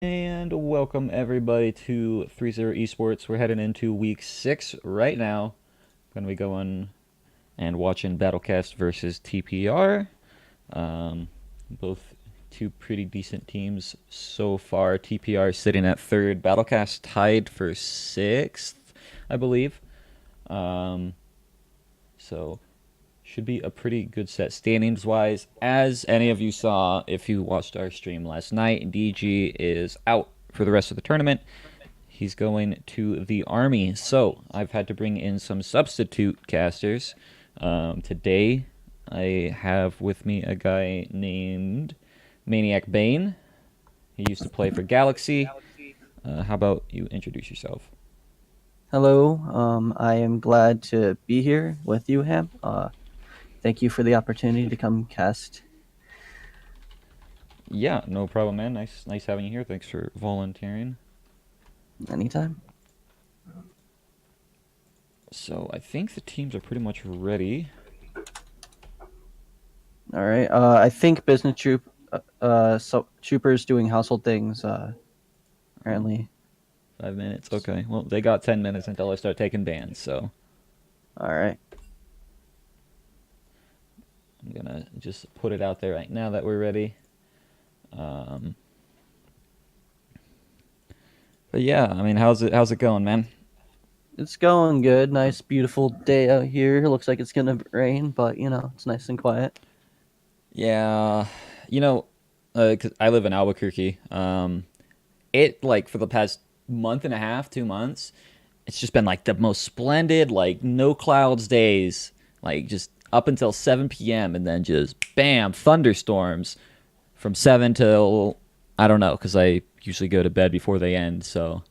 And welcome everybody to 3-0 eSports. We're heading into week 6 right now. Going to be going and watching Battlecast versus TPR. Both two pretty decent teams so far. TPR sitting at 3rd. Battlecast tied for 6th, I believe. So should be a pretty good set standings wise. As any of you saw if you watched our stream last night, DG is out for the rest of the tournament. He's going to the Army. So I've had to bring in some substitute casters. Today I have with me a guy named Maniac Bane. He used to play for Galaxy. How about you introduce yourself? Hello, I am glad to be here with you, Ham. Thank you for the opportunity to come cast. Yeah, no problem, man. Nice having you here. Thanks for volunteering. Anytime. So I think the teams are pretty much ready. All right. I think business troopers doing household things. Apparently. 5 minutes. Okay. Well, they got 10 minutes until I start taking bans, so All right. I'm gonna just put it out there right now that we're ready. Um, but yeah, I mean, how's it going, man? It's going good. Nice, beautiful day out here. Looks like it's gonna rain, but it's nice and quiet. Yeah, you know, 'cause I live in Albuquerque. It like for the past month and a half, 2 months, it's just been like the most splendid, like no clouds days, like just up until 7 p.m. and then just bam, thunderstorms from 7 till I don't know, because I usually go to bed before they end. So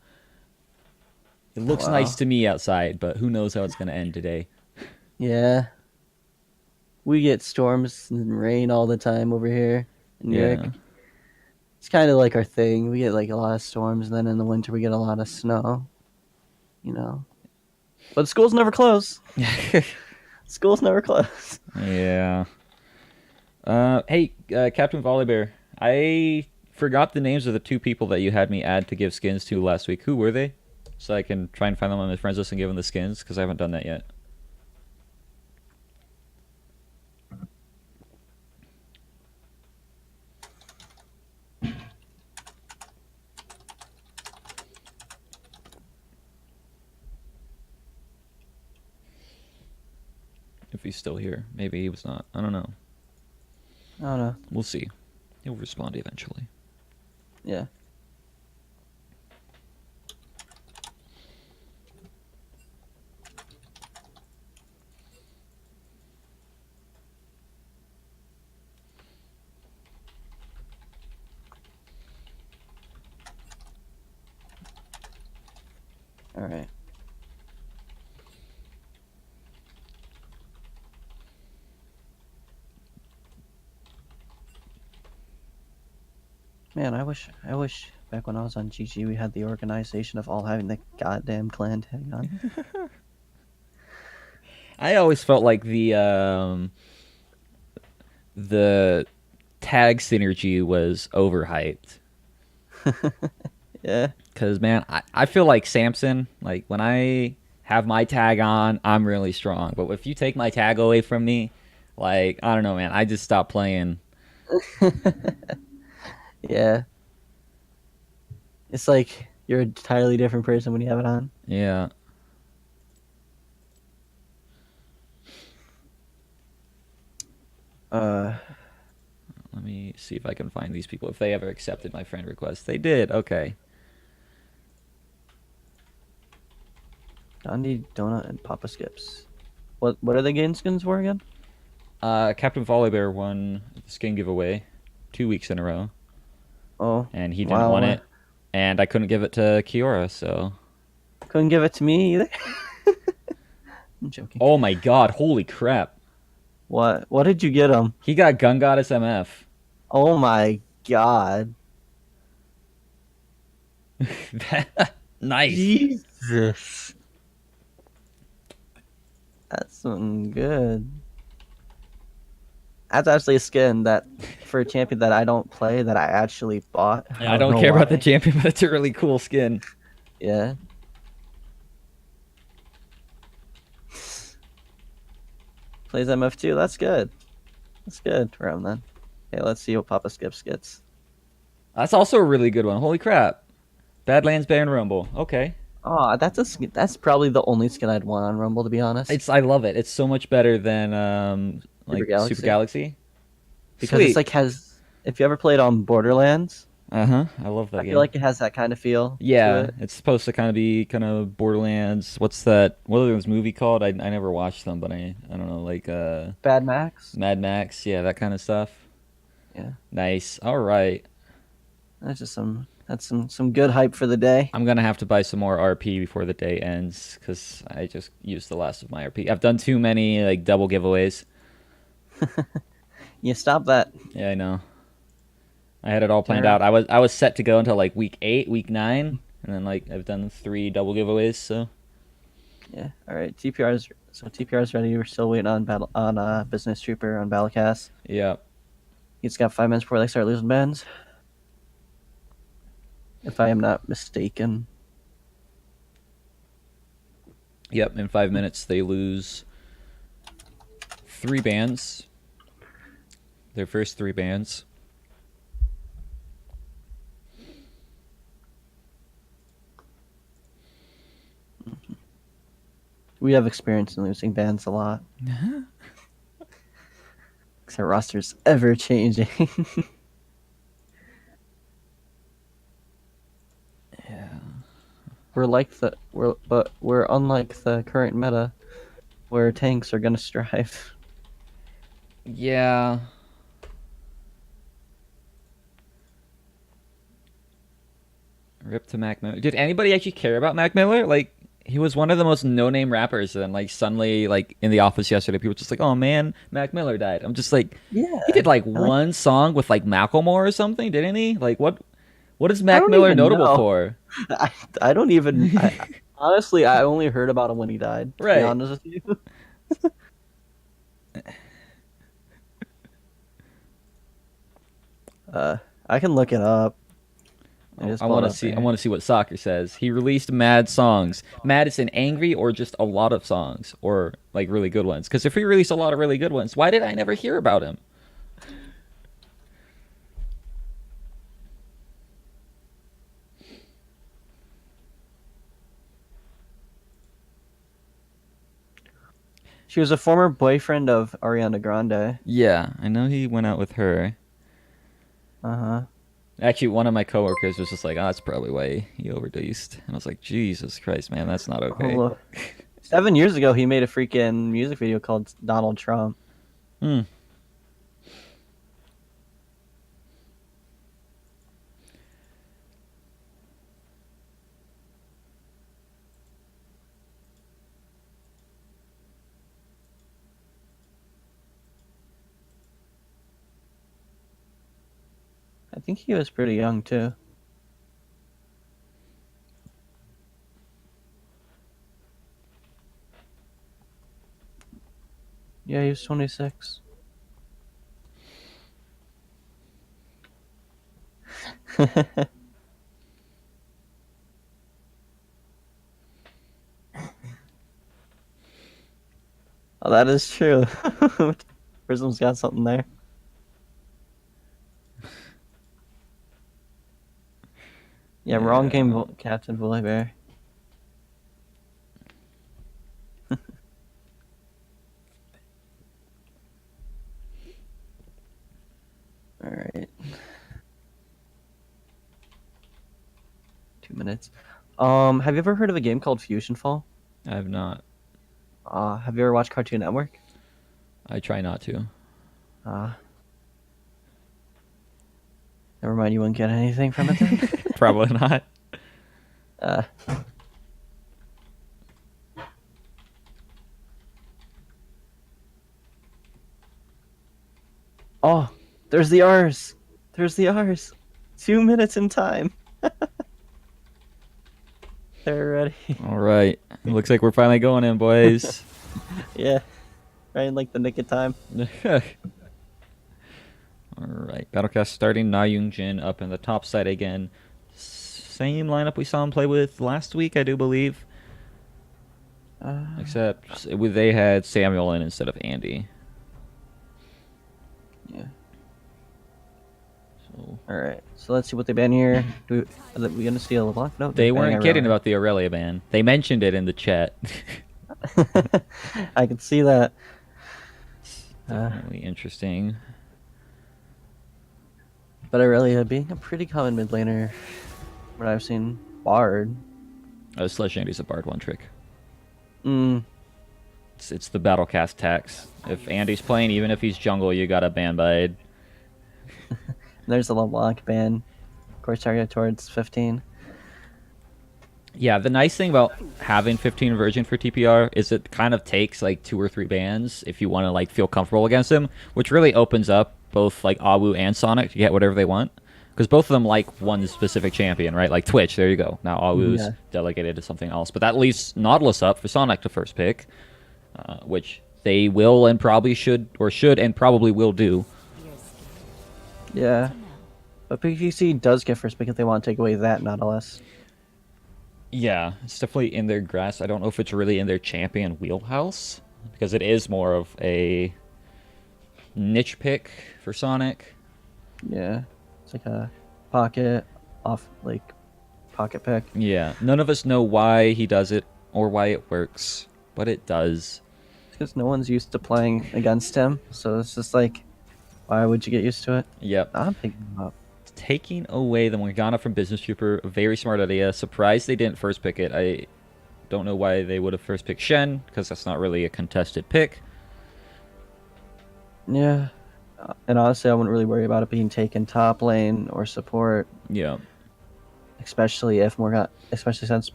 it looks nice Wow. to me outside, but who knows how it's going to end today. Yeah. We get storms and rain all the time over here in New Yeah. York. It's kind of like our thing. We get like a lot of storms, and then in the winter we get a lot of snow. You know. But schools never close. Schools never close. Yeah. Hey, Captain Volleybear, I forgot the names of the two people that you had me add to give skins to last week. Who were they? So I can try and find them on my friends list and give them the skins, because I haven't done that yet. If he's still here. Maybe he was not. I don't know. I don't know. We'll see. He'll respond eventually. Yeah. All right. Man, I wish back when I was on GG we had the organization of all having the goddamn clan tag on. I always felt like the tag synergy was overhyped. Yeah. Cause man, I feel like Samson. Like when I have my tag on, I'm really strong. But if you take my tag away from me, like I don't know, man, I just stop playing. Yeah. It's like you're an entirely different person when you have it on. Yeah. Uh, Let me see if I can find these people. If they ever accepted my friend request, they did. Okay. Gandhi, Donut, and Papa Skips. What are the game skins for again? Captain Volleybear won the skin giveaway 2 weeks in a row, Oh, and he didn't want wow. it, and I couldn't give it to Kiora. So, Couldn't give it to me either. I'm joking. oh my God, holy crap! What? What did you get him? He got Gun Goddess MF. Oh my god. Nice. Jesus. That's something good. That's actually a skin that for a champion that I don't play that I actually bought. I I don't don't know care about the why. champion, but it's a really cool skin. Yeah. Plays MF2. That's good. That's good for him then. Okay, let's see what Papa Skips gets. That's also a really good one. Holy crap. Badlands Baron Rumble. Okay. Oh, that's a skin. That's probably the only skin I'd want on Rumble, to be honest. I love it. It's so much better than Super like Super Galaxy. Galaxy. Because it's Sweet. like has if you ever played on Borderlands, Uh-huh. I love I that feel game. like it has that kind of feel to Yeah, it. it's supposed to kind of be kind of Borderlands. What's that? What was this movie called? I never watched them, but I don't know, like Bad Max. Mad Max, yeah, that kind of stuff. Yeah. Nice. All right. That's just some good hype for the day. I'm gonna have to buy some more RP before the day ends because I just used the last of my RP. I've done too many like double giveaways. You stop that. Yeah, I know. I had it all Turn planned around. out. I was set to go until like week 8, week 9, and then like I've done 3 double giveaways. So Yeah. All right. TPR's ready. We're still waiting on battle on Business Trooper on Battlecast. yeah, He's got 5 minutes before they start losing bans. If I am not mistaken. yep. In 5 minutes they lose 3 bands. Their first 3 bands. We have experience in losing bans a lot. Because our roster's ever changing. Yeah. We're unlike the current meta where tanks are gonna strive. Yeah. Rip to Mac Miller. Did anybody actually care about Mac Miller? Like, he was one of the most no-name rappers, and like suddenly, like in the office yesterday, people were just like, "Oh man, Mac Miller died." I'm just like, he Yeah. did like I like one song with like Macklemore or something, didn't he? Like, what is I Mac don't Miller even notable know. for? I don't even honestly I only heard about him when he died, to be Right. honest with you. I can look it up. I just I pull want it to up see. I there. want to see what soccer says. He released mad songs. Mad is an angry or just a lot of songs or like really good ones. Because if he released a lot of really good ones, why did I never hear about him? She was a former boyfriend of Ariana Grande. Yeah, I know he went out with her. Uh-huh. Actually, one of my coworkers was just like, "Oh, that's probably why he overdosed." And I was like, "Jesus Christ, man, that's not Oh, okay." look. 7 years ago, he made a freaking music video called Donald Trump. Hmm. I think he was pretty young, too. Yeah, he was 26. Oh, that is true. Prism's got something there. Yeah, wrong game, Yeah. Captain Bully Bear. All right, 2 minutes. Have you ever heard of a game called Fusion Fall? I have not. Have you ever watched Cartoon Network? I try not to. Uh, Never mind, you wouldn't get anything from it then. Probably not. uh, oh, there's the R's. There's the R's. 2 minutes in time. They're ready. All right. It looks like we're finally going in, boys. Yeah, right in like the nick of time. Alright, Battlecast starting. Na Jin up in the top side again. Same lineup we saw him play with last week, I do believe. Except they had Samuel in instead of Andy. Yeah. So All right. So let's see what they ban here. Are we gonna see a LeBlanc? No, they they're banning weren't kidding Aurelia. about the Aurelia ban. They mentioned it in the chat. I can see that. Definitely interesting. But Aurelia being a pretty common mid laner, what I've seen, Bard. Slash Andy's a Bard one trick. Mm, It's the Battlecast tax. If Andy's playing, even if he's jungle, you gotta ban Bide. there's a LeBlanc ban. Of course, target towards 15. Yeah, the nice thing about having 15 Virgin for TPR is it kind of takes like 2 or 3 bans if you want to like feel comfortable against him, which really opens up both like Awu and Sonic to get whatever they want. Because both of them like one specific champion, right? Like Twitch, there you go. Now Awu's Yeah. delegated to something else. But that leaves Nautilus up for Sonic to first pick, which they will and probably should and probably will do. Yeah. But PGC does get first pick if they want to take away that Nautilus. Yeah, it's definitely in their grasp. I don't know if it's really in their champion wheelhouse because it is more of a niche pick for Sonic. Yeah. It's like a pocket pick. Yeah, none of us know why he does it or why it works, but it does. Because no one's used to playing against him, so it's just like, why would you get used to it? Yep. I'm picking him up. Taking away the Morgana from Business Trooper, very smart idea. Surprised they didn't first pick it. I don't know why they would have first picked Shen, because that's not really a contested pick. Yeah. And honestly, I wouldn't really worry about it being taken top lane or support, Yeah. especially since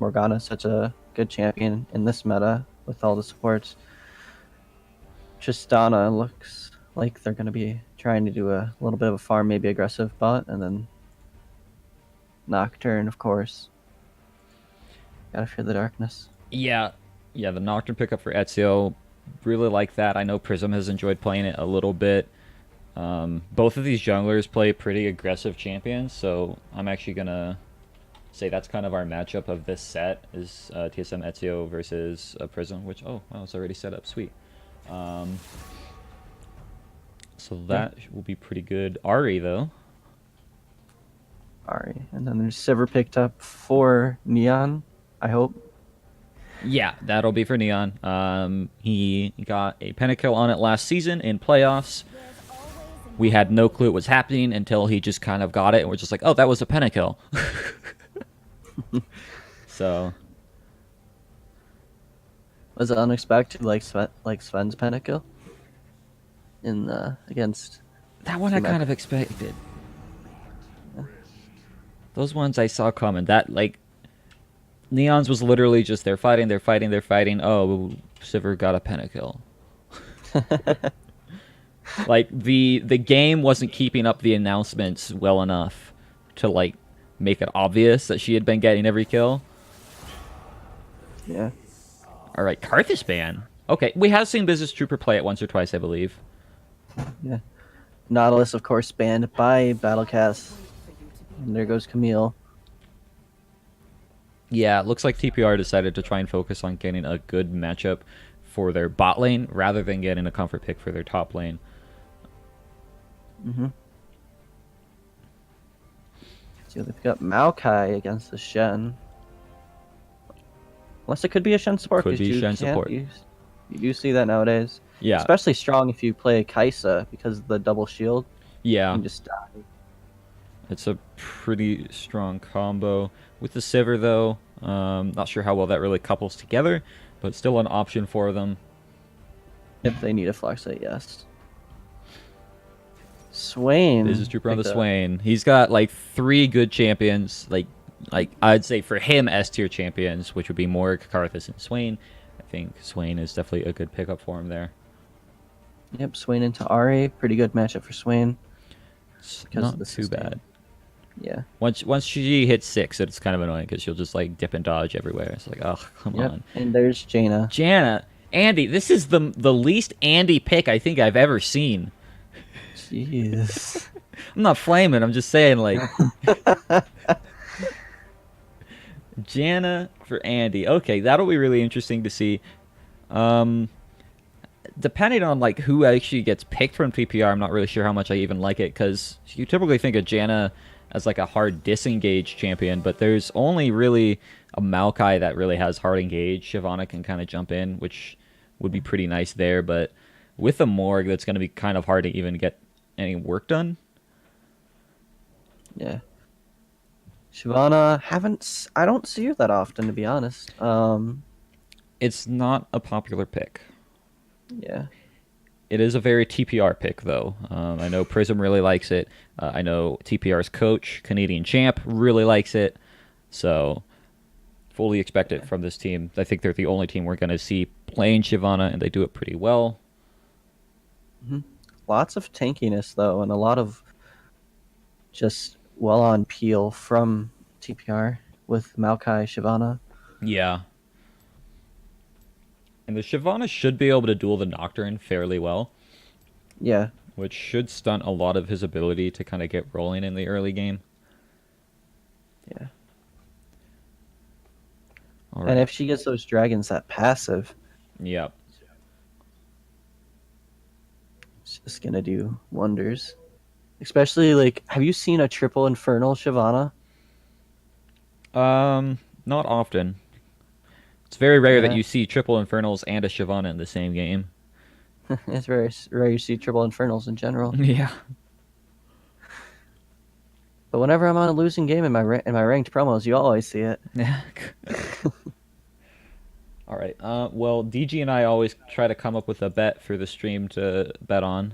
Morgana is such a good champion in this meta with all the supports. Tristana looks like they're going to be trying to do a little bit of a farm, maybe aggressive bot, and then Nocturne, of course. Gotta fear the darkness. Yeah. Yeah, the Nocturne pickup for Ezio, really like that. I know Prism has enjoyed playing it a little bit. Both of these junglers play pretty aggressive champions, so I'm actually going to say that's kind of our matchup of this set is TSM Ezio versus Prism, which, oh, wow, it's already set up. Sweet. So that will be pretty good. Ari, though. Ari. And then there's Sivir picked up for Neon, I hope. Yeah, that'll be for Neon. He got a pentakill on it last season in playoffs. We had no clue what was happening until he just kind of got it, and we're just like, oh, that was a pentakill. So Was it unexpected, like Sven's pentakill in against that one I kind of expected. Those ones I saw coming. That like Neon's was literally just they're fighting. Oh, Sivir got a pentakill. Like the game wasn't keeping up the announcements well enough to like make it obvious that she had been getting every kill. Yeah. All right, Karthus ban. Okay, we have seen Business Trooper play it once or twice, I believe. Yeah. Nautilus, of course, banned by Battlecast. And there goes Camille. Yeah, it looks like TPR decided to try and focus on getting a good matchup for their bot lane rather than getting a comfort pick for their top lane. Mm-hmm. So they pick up Maokai against the Shen. Unless it could be a Shen support. Could 'cause be you Shen can't support. You do see that nowadays. Yeah, Especially strong if you play Kaisa because of the double shield. You yeah. can just die. It's a pretty strong combo. With the Sivir, though, not sure how well that really couples together, but still an option for them. If they need a flex it, yes. Swain. Business Trooper on the picked up- Swain. He's got like 3 good champions. Like I'd say for him S tier champions, which would be Morg, Karthus, and Swain. I think Swain is definitely a good pickup for him there. Yep, Swain into Ari. Pretty good matchup for Swain. It's Because not of the too sustain. bad. Yeah. Once she hits 6, it's kind of annoying because she'll just like dip and dodge everywhere. It's like, oh, come Yep. on. And there's Jaina. Janna, Andy, this is the least Andy pick I think I've ever seen. Jeez. I'm not flaming. I'm just saying, like, Janna for Andy. Okay, that'll be really interesting to see. Um, Depending on like who actually gets picked from TPR, I'm not really sure how much I even like it because you typically think of Janna as like a hard disengage champion, but there's only really a Maokai that really has hard engage. Shyvana can kind of jump in, which would be pretty nice there, but with a Morg, that's going to be kind of hard to even get any work done. Yeah. Shyvana, I don't see her that often, to be honest. It's not a popular pick. Yeah. It is a very TPR pick, though. I know Prism really likes it. I know TPR's coach, Canadian champ, really likes it. So fully expect it Yeah. from this team. I think they're the only team we're going to see playing Shyvana, and they do it pretty well. hmm Lots of tankiness, though, and a lot of just well on peel from TPR with Maokai Shyvana. Yeah. And the Shyvana should be able to duel the Nocturne fairly well, Yeah. which should stunt a lot of his ability to kind of get rolling in the early game. Yeah. All And right. if she gets those dragons that passive, Yeah. it's just gonna do wonders. Especially like, have you seen a triple infernal Shyvana? Not often. It's very rare that Yeah, you see triple Infernals and a Shyvana in the same game. it's very rare you see triple infernals in general. Yeah. But whenever I'm on a losing game in my ranked promos, you always see it. Yeah. All right. Well, DG and I always try to come up with a bet for the stream to bet on.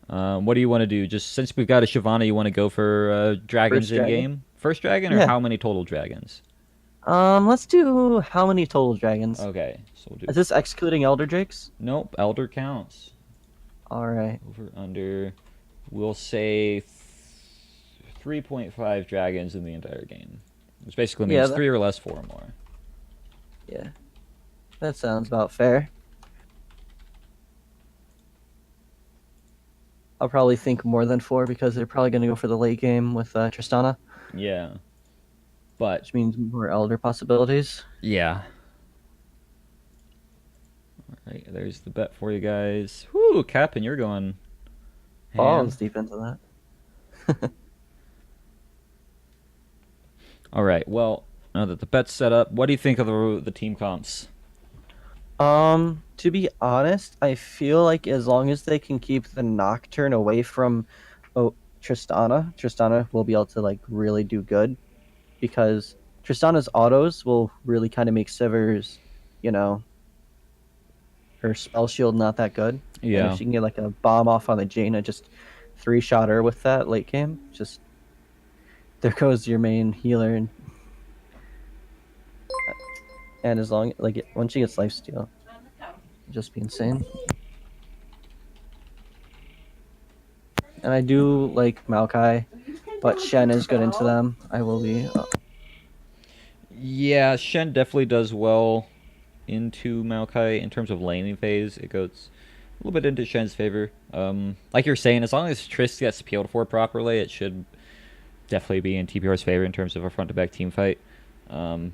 What do you want to do? Just since we've got a Shyvana, you want to go for dragons First in dragon. game? First dragon or Yeah. how many total dragons? Let's do how many total dragons? Okay, so we'll do. Is this excluding Elder Drakes? Nope, Elder counts. All right. Over under. We'll say 3.5 dragons in the entire game. Which basically Yeah. means three or less, four or more. Yeah. That sounds about fair. I'll probably think more than four because they're probably going to go for the late game with Tristana, Yeah, but which means more Elder possibilities. yeah. All right, there's the bet for you guys. Whoo, Cap, and you're going ham. Balls deep into that. All right. Well, now that the bet's set up, what do you think of the team comps? To be honest, I feel like as long as they can keep the Nocturne away from Tristana will be able to like really do good because Tristana's autos will really kind of make Sivir's, you know, her spell shield not that good. And if Yeah. she can get like a bomb off on the Jaina, just three-shot her with that late game, just there goes your main healer. And as long like once she gets lifesteal, it'll just be insane. And I do like Maokai, but Shen is good into them. I will be. Yeah, Shen definitely does well into Maokai in terms of laning phase. It goes a little bit into Shen's favor. Like you're saying, as long as Triss gets peeled for properly, it should definitely be in TPR's favor in terms of a front to back team fight. Um,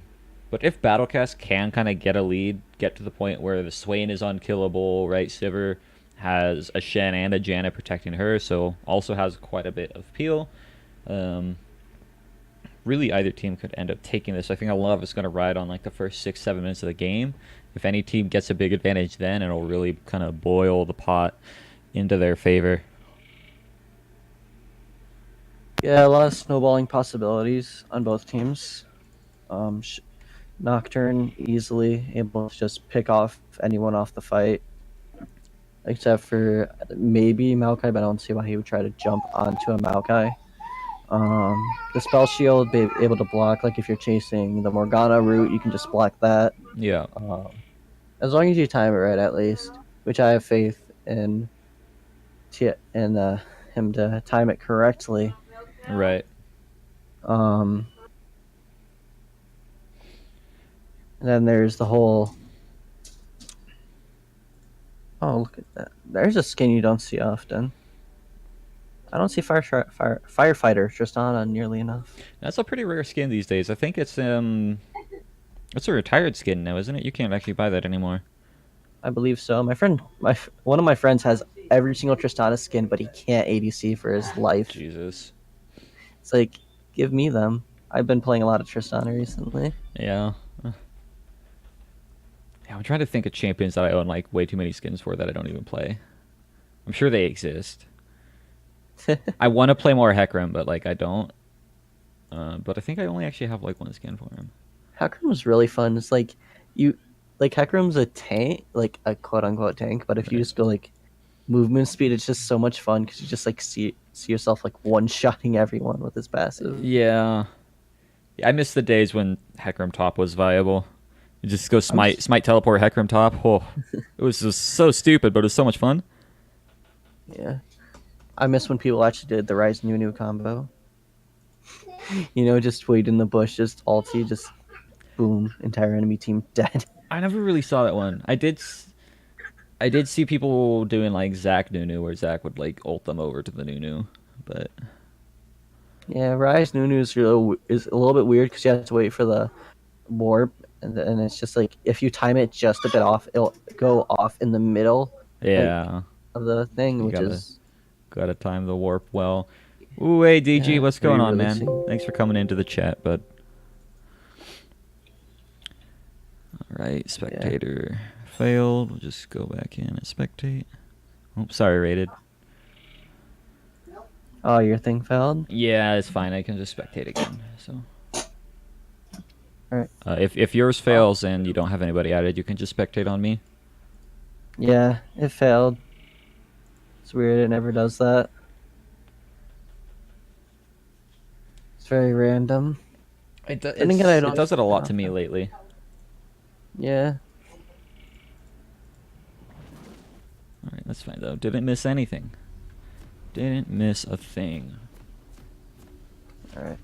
but if Battlecast can kind of get a lead, get to the point where the Swain is unkillable, right? Sivir has a Shen and a Janna protecting her, so also has quite a bit of peel. Um, really, either team could end up taking this. I think a lot of it's going to ride on like the first 6-7 minutes of the game. If any team gets a big advantage, then it'll really kind of boil the pot into their favor. Yeah, a lot of snowballing possibilities on both teams. Um, Nocturne easily able to just pick off anyone off the fight, except for maybe Maokai, but I don't see why he would try to jump onto a Maokai. The spell shield be able to block, like if you're chasing the Morgana route, you can just block that. Yeah. As long as you time it right, at least, which I have faith in him to time it correctly. Right. Um, and then there's the whole. Oh, look at that! There's a skin you don't see often. I don't see firefighter Tristana nearly enough. That's a pretty rare skin these days. I think it's a retired skin now, isn't it? You can't actually buy that anymore. I believe so. One of my friends has every single Tristana skin, but he can't ADC for his life. Jesus. It's like, give me them. I've been playing a lot of Tristana recently. Yeah. Yeah, I'm trying to think of champions that I own like way too many skins for that I don't even play. I'm sure they exist. I want to play more Hecarim, but like I don't. But I think I only actually have like one skin for him. Hecarim was really fun. It's like you, like Hecarim's a tank, like a quote unquote tank. But if you Right. just go like movement speed, it's just so much fun because you just like see yourself like one shotting everyone with his passive. Yeah. Yeah, I miss the days when Hecarim top was viable. You just go I'm just smite teleport Hecarim top. Oh, it was just so stupid, but it was so much fun. yeah. I miss when people actually did the Rise Nunu combo. You know, just wait in the bush, just ulti, just boom, entire enemy team dead. I never really saw that one. I did see people doing like Zac Nunu, where Zac would like ult them over to the Nunu, but Yeah, Rise Nunu is a little bit weird because you have to wait for the warp, and it's just like if you time it just a bit off, it'll go off in the middle, like yeah, of the thing, you which is gotta time the warp well. Ooh, hey DG, yeah, what's going on, man? re-releasing. Thanks for coming into the chat, bud. All right, Yeah. spectator failed. We'll just go back in and spectate. Oh, sorry, rated. Oh, your thing failed. Yeah, it's fine. I can just spectate again. So, All right. if yours fails and you don't have anybody added, you can just spectate on me. Yeah, it failed. It's weird. It never does that. It's very random. And again, I It don't does it a get lot to off me that. lately. Yeah. All right, that's fine though. Didn't miss anything. Didn't miss a thing. All right.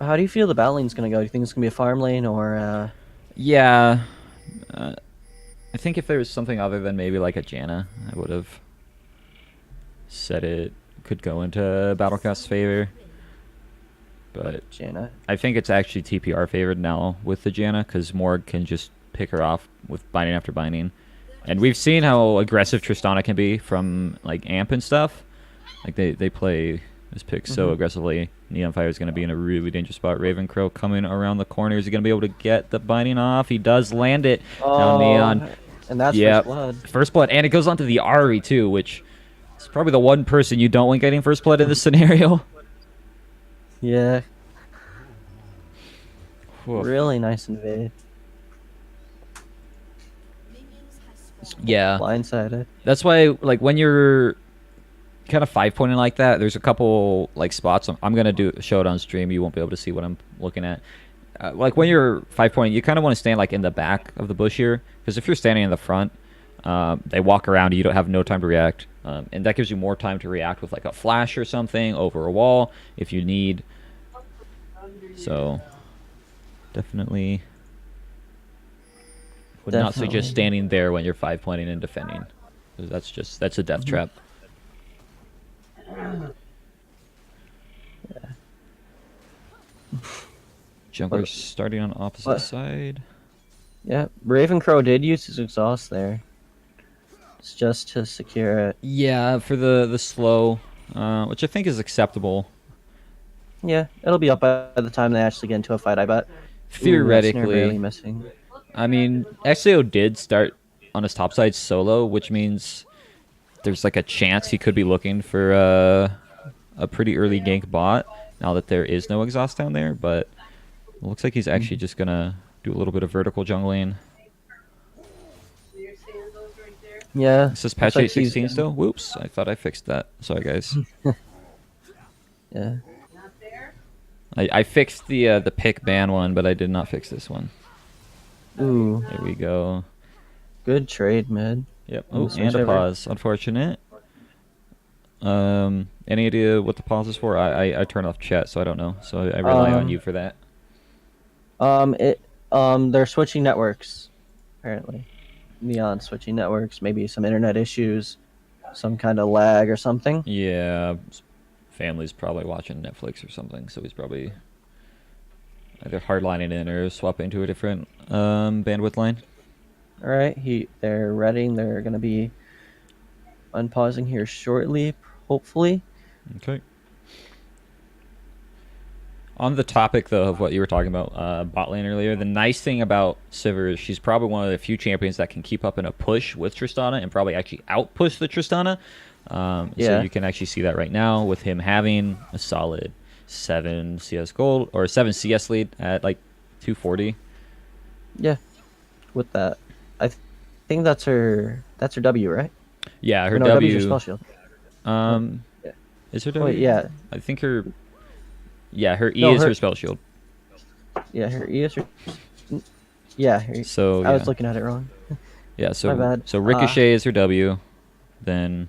How do you feel the battle lane's gonna go? Do you think it's gonna be a farm lane or? Yeah, uh, I think if there was something other than maybe like a Janna, I would have said it could go into Battlecast's favor. But Jaina? I think it's actually TPR favored now with the Janna because Morg can just pick her off with binding after binding. And we've seen how aggressive Tristana can be from like Amp and stuff. Like they play this pick so aggressively. Neon Fire is going to be in a really dangerous spot. Ravencrow coming around the corner. Is he going to be able to get the binding off? He does land it. Now Neon. And that's Yep. first blood. First blood. And it goes on to the Ari too, which is probably the one person you don't want getting first blood in this scenario. Yeah. Whew. Really nice invade. Yeah. Blindsided. That's why, like, when you're kind of five pointing like that, there's a couple like spots. I'm gonna show it on stream. You won't be able to see what I'm looking at. Like when you're five pointing, you kind of want to stand like in the back of the bush here, because if you're standing in the front, they walk around. You don't have no time to react, and that gives you more time to react with like a flash or something over a wall if you need. So definitely would not suggest standing there when you're five pointing and defending, because that's a death trap. Jungler starting on opposite side. Yeah, Ravencrow did use his exhaust there. It's just to secure it. Yeah, for the slow, which I think is acceptable. Yeah, it'll be up by the time they actually get into a fight, I bet. Theoretically. Ooh, barely missing. I mean, Exio did start on his top side solo, which means there's like a chance he could be looking for a pretty early gank bot now that there is no exhaust down there, but it looks like he's actually just gonna do a little bit of vertical jungling. Yeah. This is patch like 8.16 still? Whoops, I thought I fixed that. Sorry, guys. Yeah. I fixed the pick ban one, but I did not fix this one. Ooh. There we go. Good trade, mid. Yep. Oh, and a pause. Unfortunate. Any idea what the pause is for? I turn off chat, so I don't know. So I rely on you for that. They're switching networks, apparently. Neon switching networks, maybe some internet issues, some kind of lag or something. Yeah, family's probably watching Netflix or something, so he's probably either hardlining in or swapping to a different bandwidth line. All right, they're ready. They're gonna be unpausing here shortly, hopefully. Okay. On the topic, though, of what you were talking about, bot lane earlier, the nice thing about Sivir is she's probably one of the few champions that can keep up in a push with Tristana and probably actually outpush the Tristana. So Yeah, you can actually see that right now with him having a solid 7 CS gold or 7 CS lead at like 240. yeah. With that, I think that's her. That's her W, right? Yeah, her Or no, W's your W. spell shield. Oh, Um, yeah. is her Oh, wait, W? yeah. I think her. Yeah, her E No, is her. her spell shield. Yeah, her E is her. Yeah, her, So I was yeah, looking at it wrong. yeah. My So bad. Ricochet is her W. Then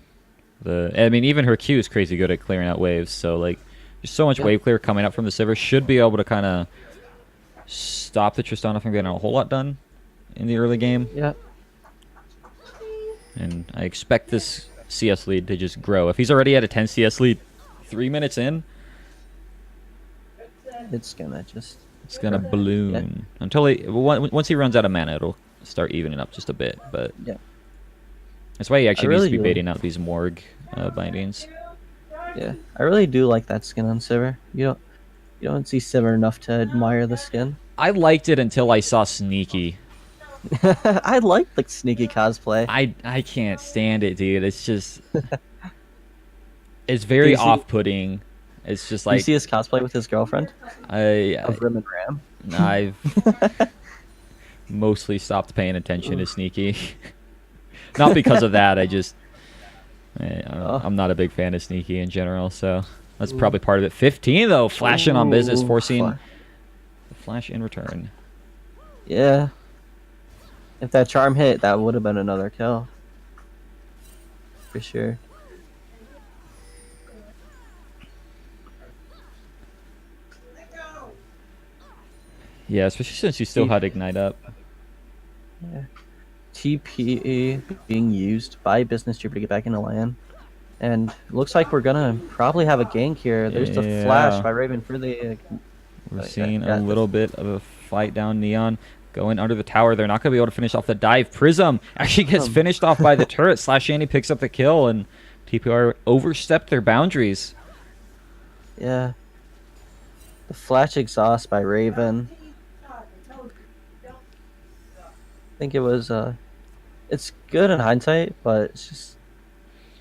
I mean, even her Q is crazy good at clearing out waves. So like, there's so much Yeah, wave clear coming up from the Sivir. Should be able to kind of stop the Tristana from getting a whole lot done in the early game. yeah. And I expect this CS lead to just grow. If he's already at a 10 CS lead 3 minutes in, It's gonna just. it's gonna Yeah, balloon until once he runs out of mana, it'll start evening up just a bit. But yeah. that's why he I actually needs really to be do. baiting out these Morg bindings. Yeah, I really do like that skin on Sivir. You don't see Sivir enough to admire the skin. I liked it until I saw Sneaky. I like like sneaky cosplay. I can't stand it, dude. It's just it's Do very you see? off-putting. It's just Do you like see his cosplay with his girlfriend I of Rim and Ram? I've mostly stopped paying attention to Sneaky. Not because of that. Oh. I'm not a big fan of Sneaky in general, so that's probably part of it. 15 though, flashing on business, Ooh, forcing the flash in return. Yeah. If that charm hit, that would have been another kill. For sure. Yeah, especially since you still had Ignite up. Yeah. TPE being used by Business Trooper to get back into land. And looks like we're gonna probably have a gank here. There's the flash Yeah. by Raven for the. We're Yeah, seeing a got little bit of a fight down Neon. Going under the tower. They're not going to be able to finish off the dive. Prism actually gets finished off by the turret. /Andy picks up the kill, and TPR overstepped their boundaries. Yeah. The flash exhaust by Raven. I think it was it's good in hindsight, but it's just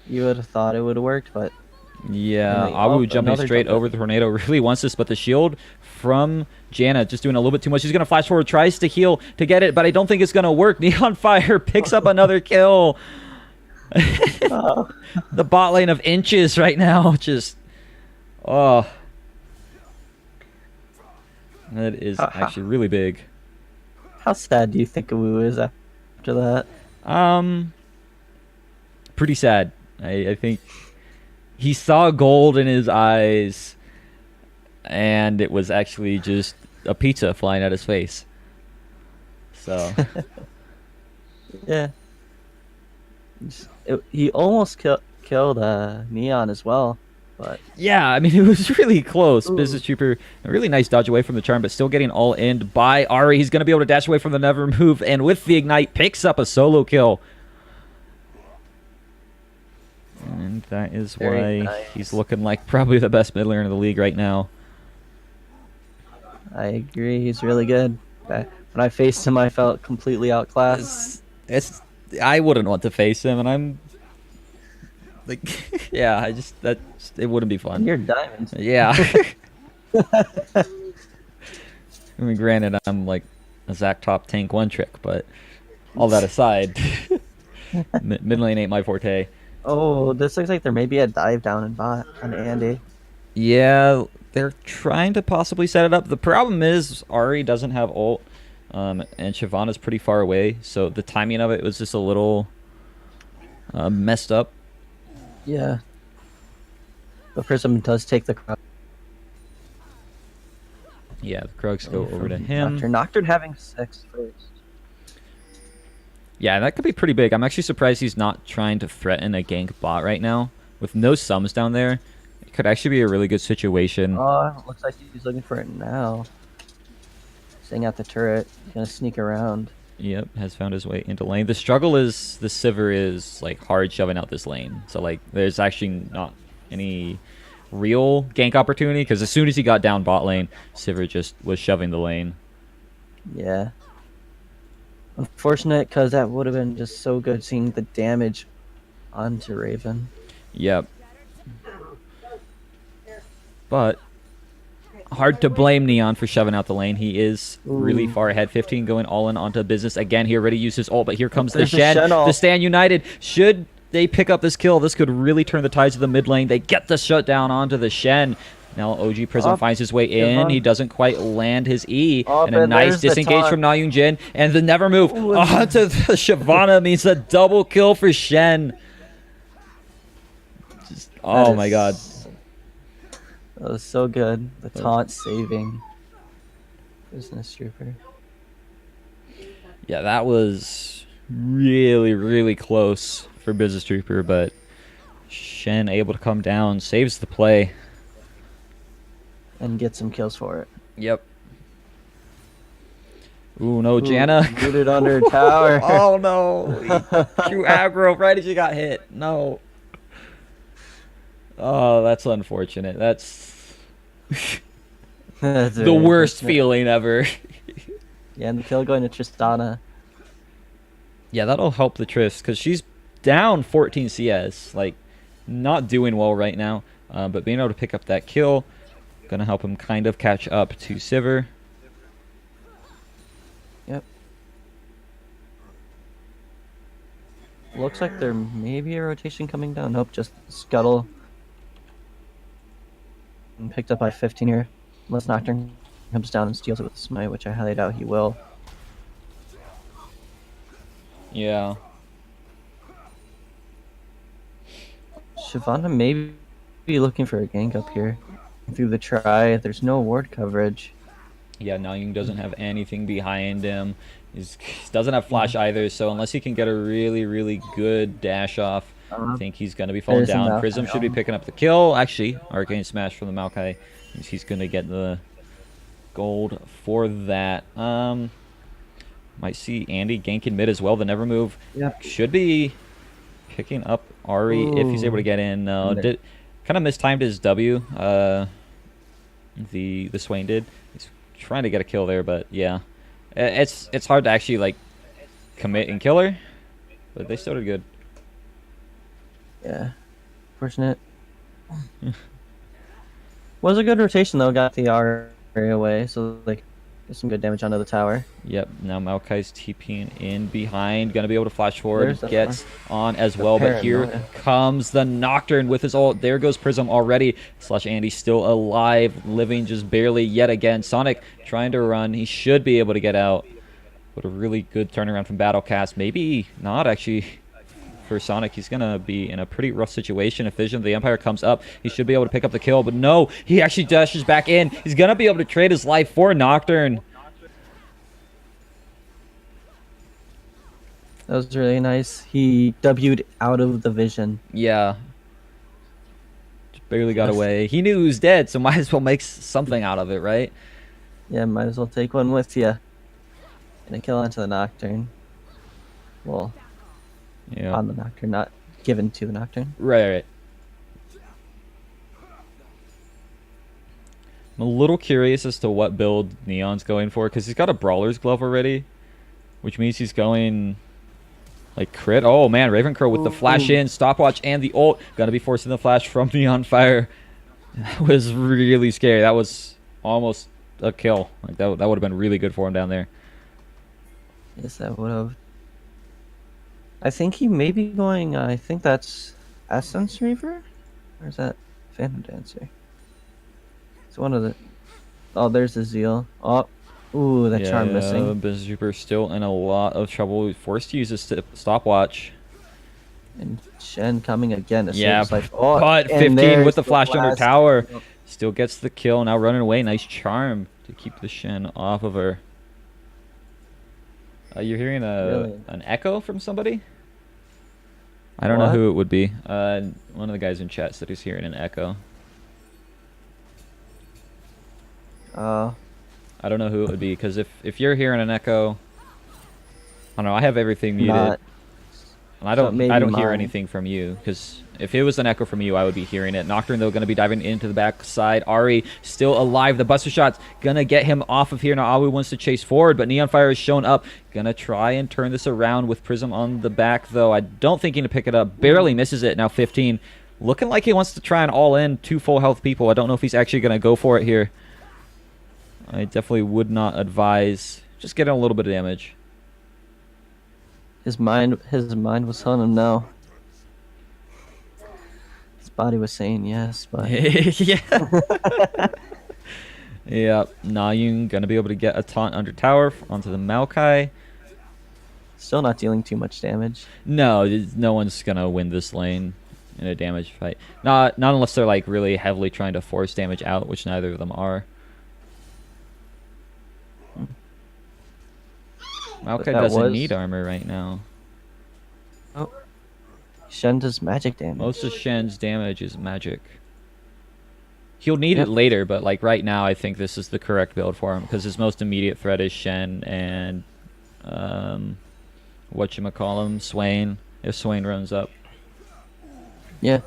you would have thought it would have worked, but Yeah, Abu jumping straight jump over the tornado really wants this, but the shield from Janna just doing a little bit too much. He's going to flash forward, tries to heal to get it, but I don't think it's going to work. Neon Fire picks up another kill. Oh. The bot lane of inches right now. Just, oh. That is actually really big. How sad do you think Wu is after that? Pretty sad. I think he saw gold in his eyes, and it was actually just a pizza flying at his face. So Yeah. He almost killed Neon as well, but yeah, I mean it was really close. Ooh. Business Trooper, a really nice dodge away from the charm, but still getting all in by Ari. He's going to be able to dash away from the never move, and with the ignite, picks up a solo kill. And that is Very why nice. he's looking like probably the best mid laner in the league right now. I agree. He's really good. When I faced him, I felt completely outclassed. I wouldn't want to face him, and I'm like, yeah, it wouldn't be fun. You're diamonds. Yeah. I mean, granted, I'm like a Zac top tank one trick, but all that aside, mid lane ain't my forte. Oh, this looks like there may be a dive down in bot on Andy. Yeah, they're trying to possibly set it up. The problem is Ari doesn't have ult, and Shyvana's pretty far away, so the timing of it was just a little messed up. Yeah. But Prism does take the crowd. Yeah, the Krugs go over to him. Nocturne having 6 first. Yeah, that could be pretty big. I'm actually surprised he's not trying to threaten a gank bot right now. With no sums down there, it could actually be a really good situation. Oh, looks like he's looking for it now. Staying at the turret. He's gonna sneak around. Yep, has found his way into lane. The struggle is the Sivir is like hard shoving out this lane. So like there's actually not any real gank opportunity because as soon as he got down bot lane, Sivir just was shoving the lane. Yeah. Unfortunate, because that would have been just so good seeing the damage onto Raven. Yep. But hard to blame Neon for shoving out the lane. He is really Ooh. far ahead. 15 going all in onto business. Again, he already used his ult, but here comes the There's Shen. Shen ult. The Stand United. Should they pick up this kill, this could really turn the tides of the mid lane. They get the shutdown onto the Shen. Now OG Prism finds his way in. He doesn't quite land his E. And a nice disengage from Na Jin. And the never move onto the Shyvana means a double kill for Shen. Just, oh my god. That was so good. The taunt saving Business Trooper. Yeah, that was really, really close for Business Trooper, but Shen able to come down, saves the play. And get some kills for it. Yep. Ooh, no, Janna. Rooted under a tower. Oh, no. You aggro right as you got hit. No. Oh, that's unfortunate. That's the worst feeling ever. Yeah, and the kill going to Tristana. Yeah, that'll help the Triss, because she's down 14 CS. Like, not doing well right now. But being able to pick up that kill, gonna help him kind of catch up to Sivir. Yep. Looks like there may be a rotation coming down. Nope, just Scuttle. And picked up by 15 here. Unless Nocturne comes down and steals it with Smite, which I highly doubt he will. Yeah. Shyvana may be looking for a gank up here. Through the try, there's no ward coverage. Yeah, Nalyung doesn't have anything behind him. He doesn't have flash either, so unless he can get a really, really good dash off, I think he's going to be falling down. Prism should be picking up the kill. Actually, Arcane Smash from the Maokai. He's going to get the gold for that. Might see Andy ganking mid as well. The never move should be picking up Ari if he's able to get in. Kind of mistimed his W. The Swain did. He's trying to get a kill there, but yeah, it's hard to actually like commit and kill her, but they still did good. Yeah, fortunate. Was a good rotation though. Got the R away, so like get some good damage onto the tower. Yep. Now Maokai's TPing in behind, gonna be able to flash forward. Gets on as well, but here comes the Nocturne with his ult. There goes Prism already. Slash Andy still alive, living just barely yet again. Sonic trying to run. He should be able to get out. But a really good turnaround from Battlecast. Maybe not actually. For Sonic, he's going to be in a pretty rough situation. If Vision of the Empire comes up, he should be able to pick up the kill. But no, he actually dashes back in. He's going to be able to trade his life for Nocturne. That was really nice. He W'd out of the vision. Yeah. Just barely got away. He knew he was dead, so might as well make something out of it, right? Yeah, might as well take one with you. And a kill onto the Nocturne. Well... Yeah. On the Nocturne, not given to the Nocturne. Right. I'm a little curious as to what build Neon's going for, because he's got a Brawler's Glove already, which means he's going like crit. Oh man, Ravencrow with the flash in, stopwatch, and the ult. Gonna be forcing the flash from Neon Fire. That was really scary. That was almost a kill. Like that would have been really good for him down there. Yes, that would have. I think he may be going, I think that's Essence Reaver? Or is that Phantom Dancer? It's one of the... Oh, there's the Zeal. Oh, ooh, that charm missing. Business Trooper still in a lot of trouble. Forced to use his stopwatch. And Shen coming again to save his life. Oh, but 15 with the flash under tower. Still gets the kill. Now running away. Nice charm to keep the Shen off of her. You're hearing Really? an echo from somebody? I don't know What? who it would be. One of the guys in chat said he's hearing an echo. Uh, I don't know who it would be, because if you're hearing an echo, I don't know. I have everything muted, not. and So it may I be don't hear mine. anything from you. Because if it was an echo from you, I would be hearing it. Nocturne though going to be diving into the backside. Ari still alive. The Buster Shot's gonna get him off of here. Now Awu wants to chase forward, but Neon Fire has shown up. Gonna try and turn this around with Prism on the back though. I don't think he can pick it up. Barely misses it. Now 15. Looking like he wants to try and all in 2 full health people. I don't know if he's actually gonna go for it here. I definitely would not advise just getting a little bit of damage. His mind was telling him no. His body was saying yes, but Yeah. Yeah. Nayun gonna be able to get a taunt under tower onto the Maokai. still not dealing too much damage. No, no one's gonna win this lane in a damage fight. Not unless they're like really heavily trying to force damage out, which neither of them are. Maokai doesn't need armor right now. Oh, Shen does magic damage. Most of Shen's damage is magic. He'll need it later, but like right now, I think this is the correct build for him because his most immediate threat is Shen and whatchamacallem, Swain. If Swain runs up. Yeah.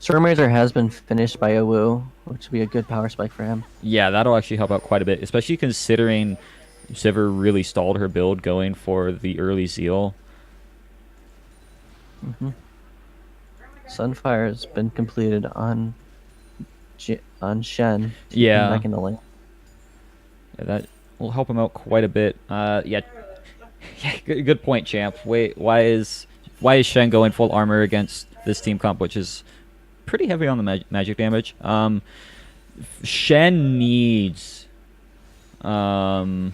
Stormraiser has been finished by Owu, which would be a good power spike for him. Yeah, that'll actually help out quite a bit, especially considering Sivir really stalled her build going for the early Zeal. Sunfire has been completed on Shen. Yeah. Back in the lane. Yeah, that will help him out quite a bit. Yeah, good point, champ. Wait, why is Shen going full armor against this team comp, which is pretty heavy on the magic damage? Shen needs. Shen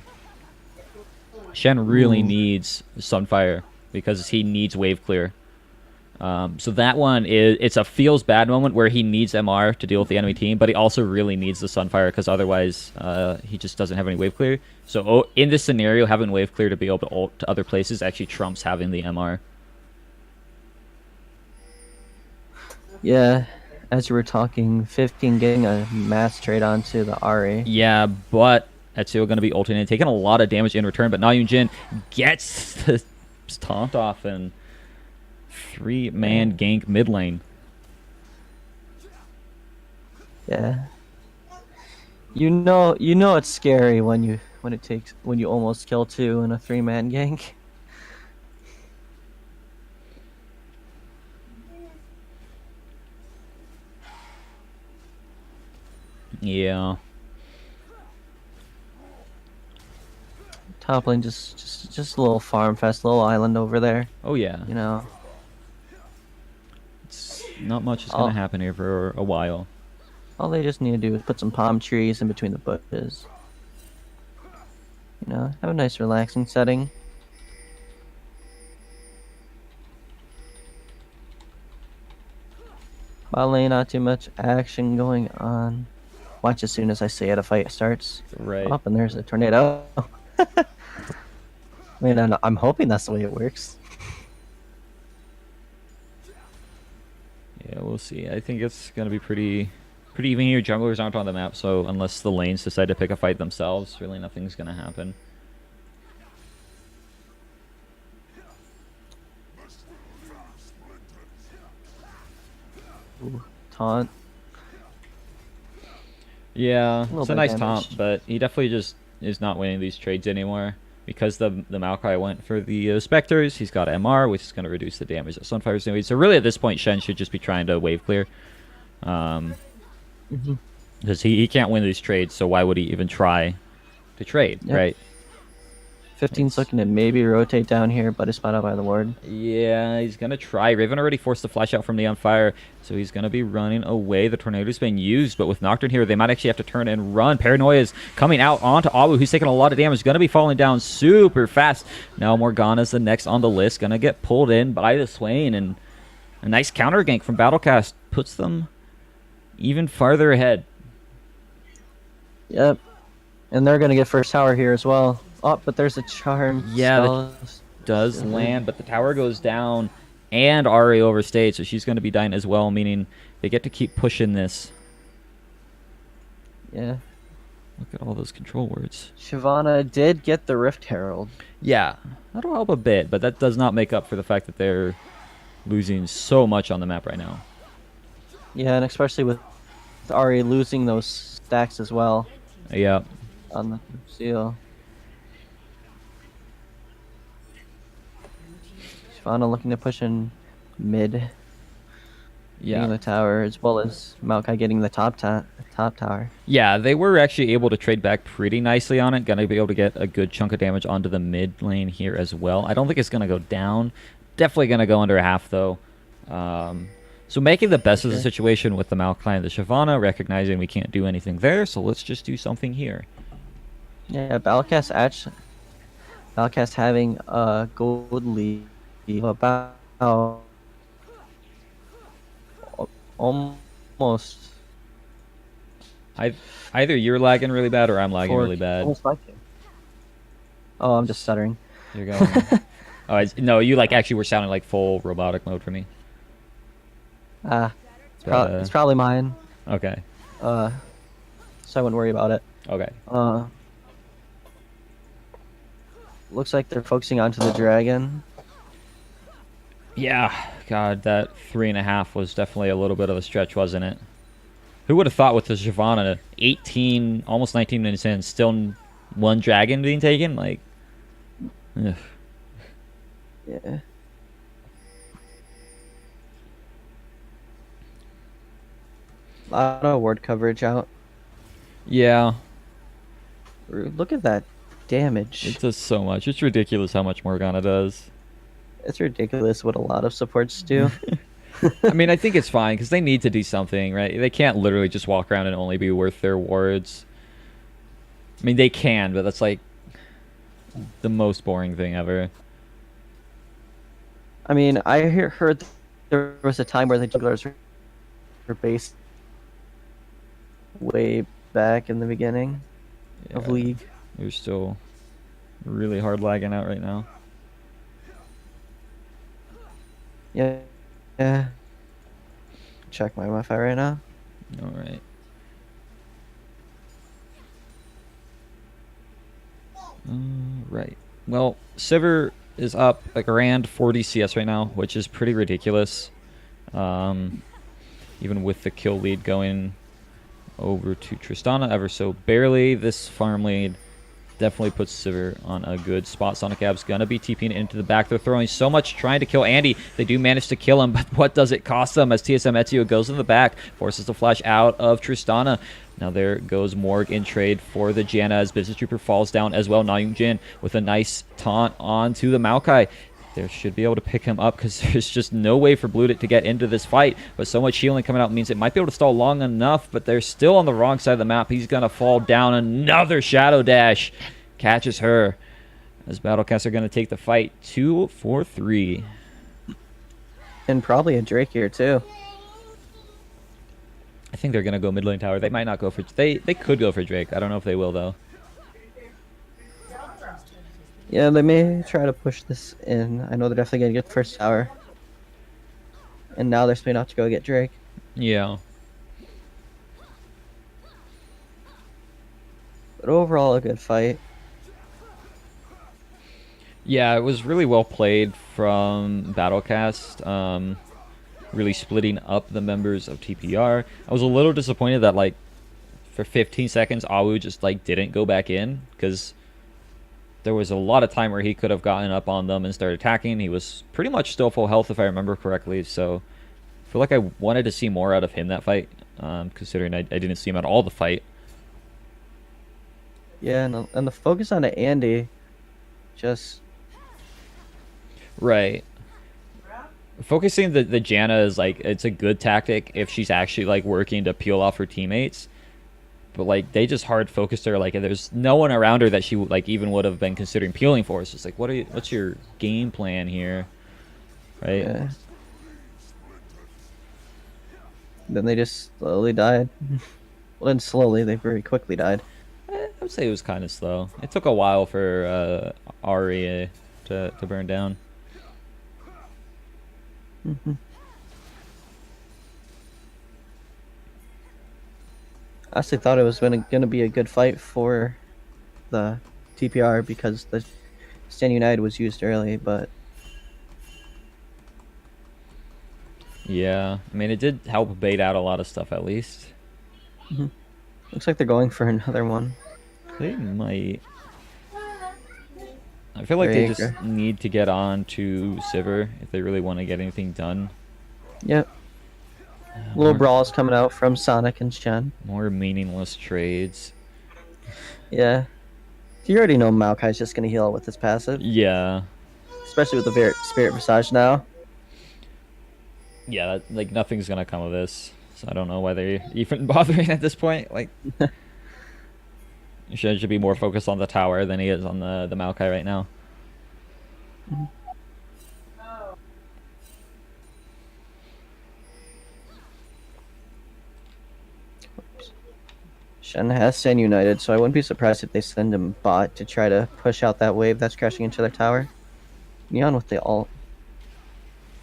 really needs Sunfire because he needs wave clear. So that one it's a feels bad moment where he needs MR to deal with the enemy team, but he also really needs the Sunfire because otherwise he just doesn't have any wave clear. So in this scenario, having wave clear to be able to ult to other places actually trumps having the MR. Yeah, as you were talking, 15 getting a mass trade onto the Ari. Yeah, but Ezreal going to be ulting and taking a lot of damage in return, but Na Yunjin gets the taunt off and 3-man gank mid lane. Yeah. You know it's scary when you almost kill 2 in a 3-man gank. Yeah. Top lane just a little farm fest, little island over there. Oh yeah. You know. Not much is going to happen here for a while. All they just need to do is put some palm trees in between the bushes. You know, have a nice relaxing setting. Bot lane, not too much action going on. Watch as soon as I say it, a fight starts. Right. Up and there's a tornado. I mean, I'm hoping that's the way it works. Yeah, we'll see. I think it's going to be pretty even here. Junglers aren't on the map, so unless the lanes decide to pick a fight themselves, really nothing's going to happen. Ooh, taunt. Yeah, it's a nice damage. taunt, but he definitely just is not winning these trades anymore. Because the Maokai went for the Spectres, he's got MR, which is going to reduce the damage that Sunfire's doing. So really at this point, Shen should just be trying to wave clear. Because he can't win these trades, so why would he even try to trade, right? 15's looking to maybe rotate down here, but is spot out by the ward. Yeah, he's going to try. Raven already forced the flash out from Neon Fire, so he's going to be running away. The Tornado's been used, but with Nocturne here, they might actually have to turn and run. Paranoia is coming out onto Awu, who's taking a lot of damage. Going to be falling down super fast. Now Morgana's the next on the list. Going to get pulled in by the Swain, and a nice counter gank from Battlecast puts them even farther ahead. Yep. And they're gonna get first tower here as well. Oh, but there's a charm Yeah, that spell. does land, but the tower goes down, and Ari overstayed, so she's going to be dying as well, meaning they get to keep pushing this. Yeah. Look at all those control words. Shyvana did get the Rift Herald. Yeah, that'll help a bit, but that does not make up for the fact that they're losing so much on the map right now. Yeah, and especially with Ari losing those stacks as well Yeah. on the seal. Shyvana looking to push in mid. Getting the tower, as well as Maokai getting the top tower. Yeah, they were actually able to trade back pretty nicely on it. Gonna be able to get a good chunk of damage onto the mid lane here as well. I don't think it's gonna go down. Definitely gonna go under half though. So making the best of the situation with the Maokai and the Shyvana, recognizing we can't do anything there, so let's just do something here. Yeah, Balcast having a gold lead of about almost. Either you're lagging really bad or I'm lagging really bad. Almost 5K. Oh, I'm just stuttering. You're going. No, you like actually were sounding like full robotic mode for me. It's probably mine. Okay. So I wouldn't worry about it. Okay. Looks like they're focusing onto the dragon. Yeah, God, that 3.5 was definitely a little bit of a stretch, wasn't it? Who would have thought with the Shyvana 18, almost 19 minutes in, still one dragon being taken? Like, ugh. Yeah. A lot of ward coverage out. Yeah. Look at that damage. It does so much. It's ridiculous how much Morgana does. It's ridiculous what a lot of supports do. I mean, I think it's fine because they need to do something, right? They can't literally just walk around and only be worth their wards. I mean, they can, but that's like the most boring thing ever. I mean, I heard there was a time where the jugglers were based way back in the beginning of League. They're still really hard lagging out right now. Yeah. Yeah. Check my Wi-Fi right now. All right. Right. Well, Sivir is up a grand 40 CS right now, which is pretty ridiculous. Even with the kill lead going over to Tristana ever so barely, this farm lead definitely puts Sivir on a good spot. Sonic Ab's gonna be TPing into the back. They're throwing so much trying to kill Andy. They do manage to kill him, but what does it cost them as TSM Ezio goes in the back, forces the flash out of Tristana. Now there goes Morg in trade for the Janna as Business Trooper falls down as well. Nayoung Jin with a nice taunt onto the Maokai. They should be able to pick him up because there's just no way for Blue to get into this fight. But so much healing coming out means it might be able to stall long enough, but they're still on the wrong side of the map. He's going to fall down. Another Shadow Dash catches her as Battlecast are going to take the fight 2-4-3. And probably a Drake here too. I think they're going to go mid lane tower. They might not go for... They could go for Drake. I don't know if they will, though. Yeah, they may try to push this in. I know they're definitely going to get the first tower. And now they're spinning out to go get Drake. Yeah. But overall, a good fight. Yeah, it was really well played from Battlecast. Really splitting up the members of TPR. I was a little disappointed that, like, for 15 seconds, Awu just, like, didn't go back in. Because there was a lot of time where he could have gotten up on them and started attacking. He was pretty much still full health, if I remember correctly. So I feel like I wanted to see more out of him that fight, considering I didn't see him at all the fight. Yeah, and the focus on Andy, just... Right. Focusing the Janna is, like, it's a good tactic if she's actually, like, working to peel off her teammates. But, like, they just hard focused her. Like, there's no one around her that she, like, even would have been considering peeling for. It's just like, what's your game plan here? Right? Yeah. Then they just slowly died. Well, then slowly, they very quickly died. would say it was kind of slow. It took a while for Ari to burn down. Mm-hmm. I honestly thought it was going to be a good fight for the TPR because the Stand United was used early, but Yeah, I mean, it did help bait out a lot of stuff at least. looks like they're going for another one. They might. I feel like they There just you need to get on to Sivir if they really want to get anything done. Yep. Little More, brawls coming out from Sonic and Shen. more meaningless trades. Yeah. You already know Maokai's just going to heal with his passive, Yeah. especially with the Spirit Visage now. Yeah, like nothing's gonna come of this. So I don't know why they're even bothering at this point. Like, Shen should be more focused on the tower than he is on the Maokai right now. Shen has Stand United, so I wouldn't be surprised if they send him bot to try to push out that wave that's crashing into their tower. Neon with the ult.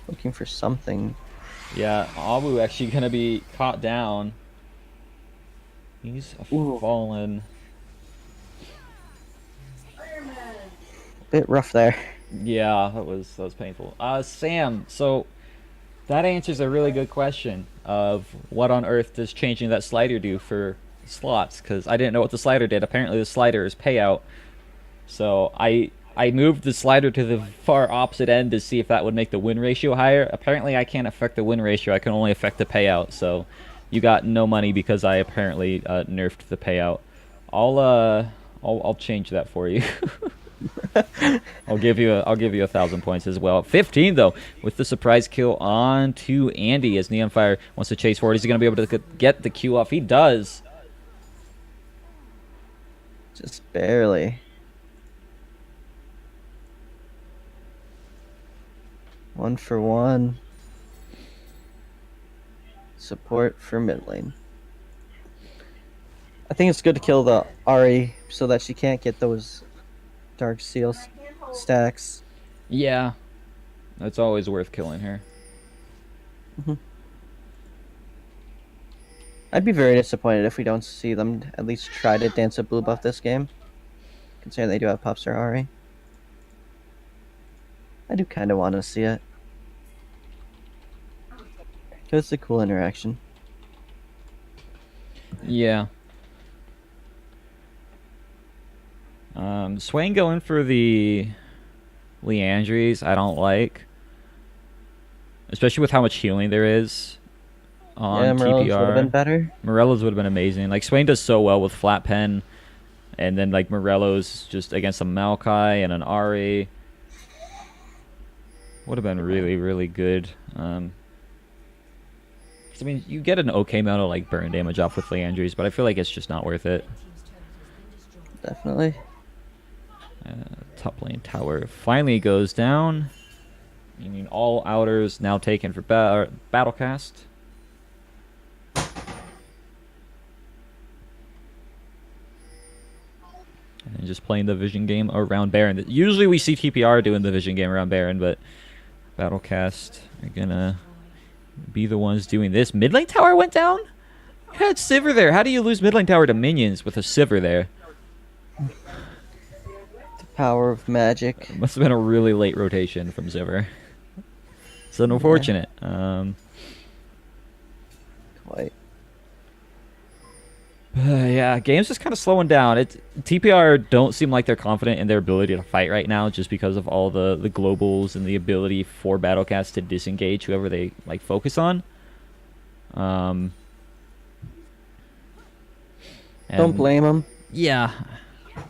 Looking for something. Yeah, Abu actually gonna be caught down. He's fallen. Bit rough there. Yeah, that was painful. Sam, so that answers a really good question of what on earth does changing that slider do for slots? Because I didn't know what the slider did. Apparently, the slider is payout. So I moved the slider to the far opposite end to see if that would make the win ratio higher. Apparently, I can't affect the win ratio. I can only affect the payout. So you got no money because I apparently nerfed the payout. I'll change that for you. I'll give you 1,000 points as well. 15 though, with the surprise kill on to Andy as Neonfire wants to chase forward. Is he going to be able to get the Q off? He does. Just barely. One for one. Support for mid lane. I think it's good to kill the Ari so that she can't get those Dark Seal stacks. Yeah, it's always worth killing her. I'd be very disappointed if we don't see them at least try to dance a blue buff this game. Considering they do have Popstar Ari. I do kind of want to see it. Because it's a cool interaction. Yeah. Swain going for the Leandries, I don't like. Especially with how much healing there is on Yeah, Morello's TPR. would have been better. Morello's would have been amazing. Like, Swain does so well with flat pen. And then, like, Morello's just against a Maokai and an Ari. Would have been really, really good. I mean, you get an okay amount of, like, burn damage off with Leandries, but I feel like it's just not worth it. Definitely. Top lane tower finally goes down. Meaning all outers now taken for Battlecast. And just playing the vision game around Baron. Usually we see TPR doing the vision game around Baron, but Battlecast are gonna be the ones doing this. Mid lane tower went down? You had Sivir there. How do you lose mid lane tower to minions with a Sivir there? The power of magic. It must have been a really late rotation from Sivir. It's unfortunate. Quite. Yeah, game's just kind of slowing down. TPR don't seem like they're confident in their ability to fight right now, just because of all the globals and the ability for Battlecast to disengage whoever they like focus on. Don't blame them. Yeah, I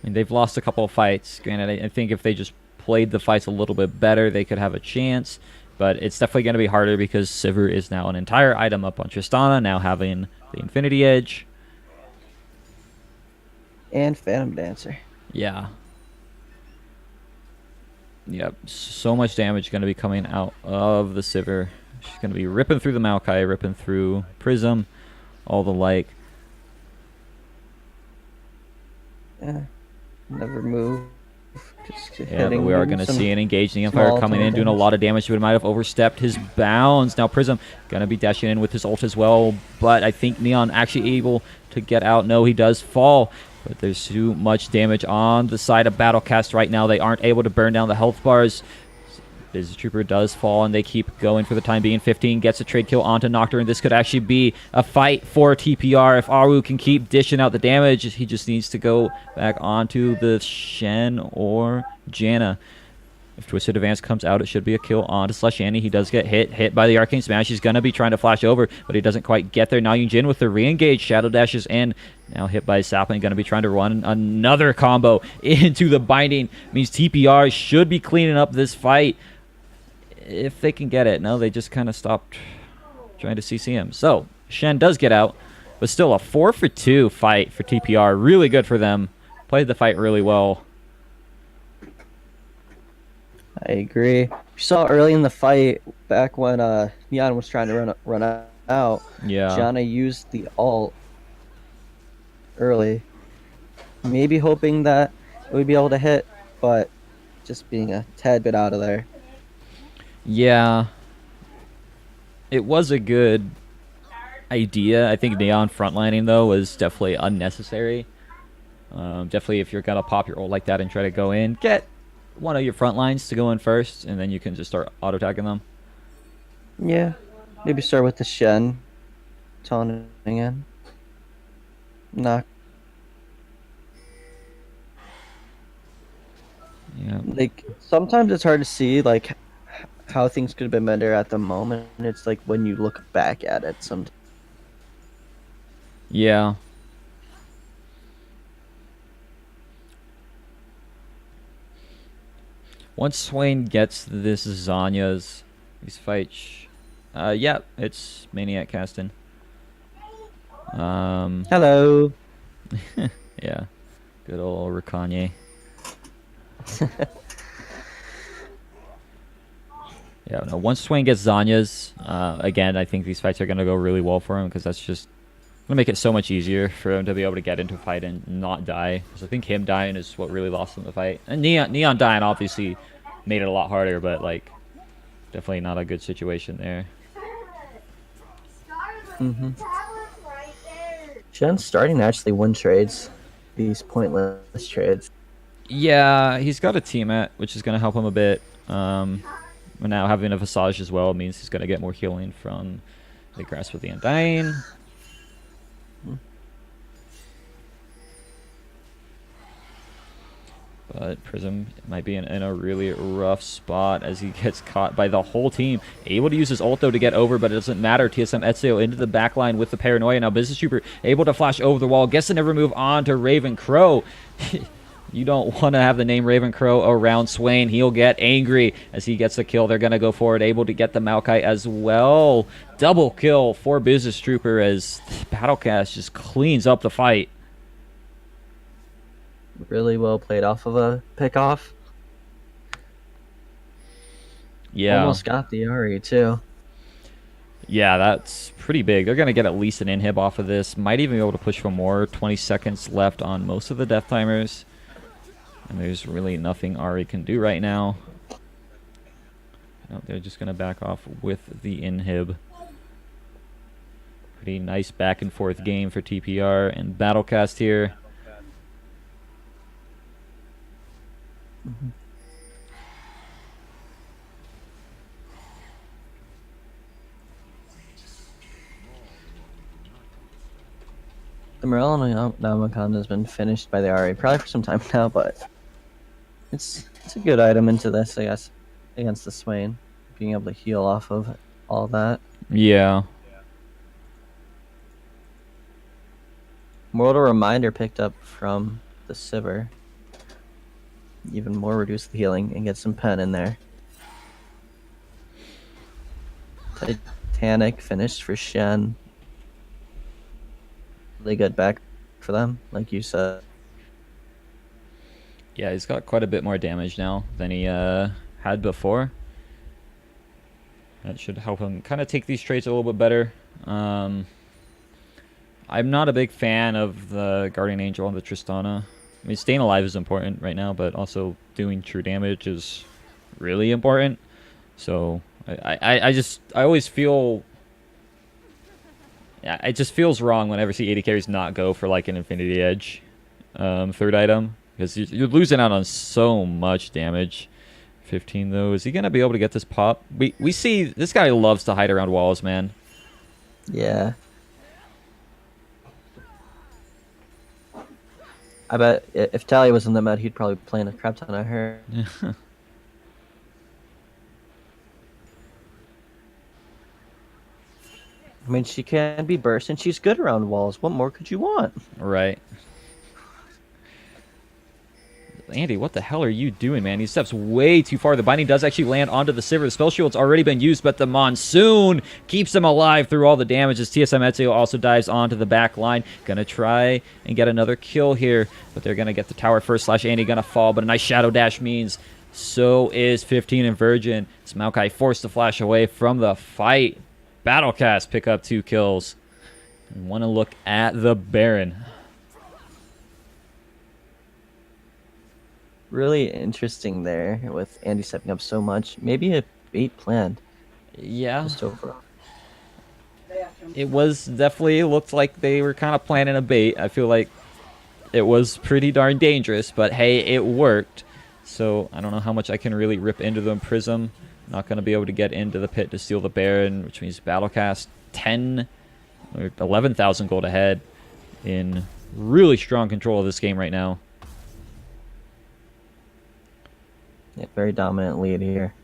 mean they've lost a couple of fights. Granted, I think if they just played the fights a little bit better, they could have a chance. But it's definitely going to be harder because Sivir is now an entire item up on Tristana, now having the Infinity Edge. And Phantom Dancer. Yeah. Yep. So much damage going to be coming out of the Sivir. She's going to be ripping through the Maokai, ripping through Prism, all the like. Never move. Just Yeah, but hitting we are him going to see some an engaged Neon Fire small coming total in, doing a damage. lot of damage, but it might have overstepped his bounds. Now Prism going to be dashing in with his ult as well, but I think Neon actually able to get out. No, he does fall, but there's too much damage on the side of Battlecast right now. They aren't able to burn down the health bars. Business Trooper does fall, and they keep going for the time being. 15 gets a trade kill onto Nocturne. This could actually be a fight for TPR. If Aru can keep dishing out the damage, he just needs to go back onto the Shen or Janna. If Twisted Advance comes out, it should be a kill onto Slashani. He does get hit by the Arcane Smash. He's going to be trying to flash over, but he doesn't quite get there. Now Yunjin with the re-engage. Shadow dashes in. Now hit by Sapling. Going to be trying to run another combo into the binding. Means TPR should be cleaning up this fight if they can get it. No, they just kind of stopped trying to CC him. So Shen does get out, but still a 4-for-2 fight for TPR. Really good for them. Played the fight really well. I agree. We saw early in the fight, back when Neon was trying to run out, Yeah. Janna used the ult early. Maybe hoping that it would be able to hit, but just being a tad bit out of there. Yeah. It was a good idea. I think Neon frontlining, though, was definitely unnecessary. Definitely, if you're going to pop your ult like that and try to go in, get one of your front lines to go in first, and then you can just start auto-attacking them. Yeah. Maybe start with the Shen. Taunting in. Knock. Yeah. Like, sometimes it's hard to see, like, how things could have been better at the moment. It's like when you look back at it sometimes. Yeah. Once Swain gets this Zanya's, these fights, yeah, it's Maniac casting. Hello. Yeah, good old Rakanye. Yeah, no, once Swain gets Zanya's, again, I think these fights are going to go really well for him, because that's just going to make it so much easier for him to be able to get into a fight and not die. Because I think him dying is what really lost him the fight. And Neon dying obviously made it a lot harder, but like definitely not a good situation there. Shen's starting to actually win trades. These pointless trades. Yeah, he's got a teammate, which is going to help him a bit. Now having a Visage as well means he's going to get more healing from the Grasp of the Undying. But Prism might be in a really rough spot as he gets caught by the whole team. Able to use his ult, though, to get over, but it doesn't matter. TSM Ezio into the backline with the Paranoia. Now Business Trooper able to flash over the wall. Gets to never move on to Raven Crow. You don't want to have the name Raven Crow around Swain. He'll get angry as he gets the kill. They're going to go for it. Able to get the Maokai as well. Double kill for Business Trooper as Battlecast just cleans up the fight. Really well played off of a pick-off. Yeah. Almost got the Ari, too. Yeah, that's pretty big. They're going to get at least an inhib off of this. Might even be able to push for more. 20 seconds left on most of the death timers. And there's really nothing Ari can do right now. No, they're just going to back off with the inhib. Pretty nice back and forth game for TPR and Battlecast here. The Morello Namakan has been finished by the Ari probably for some time now, but it's a good item into this, I guess, against the Swain. Being able to heal off of all that. Yeah. Mortal Reminder picked up from the Sivir. Even more reduce the healing and get some pen in there. Titanic finished for Shen. Really good back for them, like you said. Yeah, he's got quite a bit more damage now than he had before. That should help him kind of take these trades a little bit better. I'm not a big fan of the Guardian Angel and the Tristana. I mean, staying alive is important right now, but also doing true damage is really important. So I always feel, yeah, it just feels wrong whenever I see AD carries not go for like an Infinity Edge third item, because you're losing out on so much damage. 15 though, is he gonna be able to get this pop? We see this guy loves to hide around walls, man. Yeah. I bet if Tally was in the med, he'd probably be playing a crap ton of her. I mean, she can be burst, and she's good around walls. What more could you want? Right. Andy, what the hell are you doing, man? He steps way too far. The binding does actually land onto the Sivir. The spell shield's already been used, but the Monsoon keeps him alive through all the damage as TSM Ezio also dives onto the back line. Gonna try and get another kill here, but they're gonna get the tower first. Andy gonna fall, but a nice Shadow Dash means so is 15 and Virgin. It's Maokai forced to flash away from the fight. Battlecast pick up 2 kills. And want to look at the Baron. Really interesting there with Andy stepping up so much. Maybe a bait planned. Yeah. Just over. It was definitely looked like they were kind of planning a bait. I feel like it was pretty darn dangerous, but hey, it worked. So I don't know how much I can really rip into them. Prism, not going to be able to get into the pit to steal the Baron, which means Battlecast 10 or 11,000 gold ahead, in really strong control of this game right now. Yeah, very dominant lead here.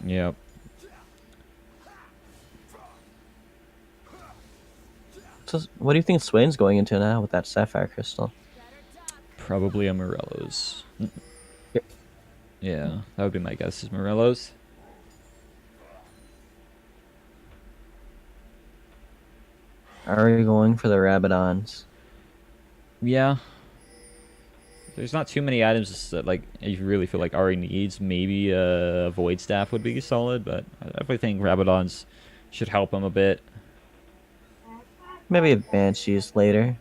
Yep. So, what do you think Swain's going into now with that Sapphire Crystal? Probably a Morello's. Yeah, that would be my guess, is Morello's. Are we going for the Rabadons? Yeah. There's not too many items that like you really feel like Ari needs. Maybe a Void Staff would be solid, but I definitely think Rabadons should help him a bit. Maybe a Banshees later.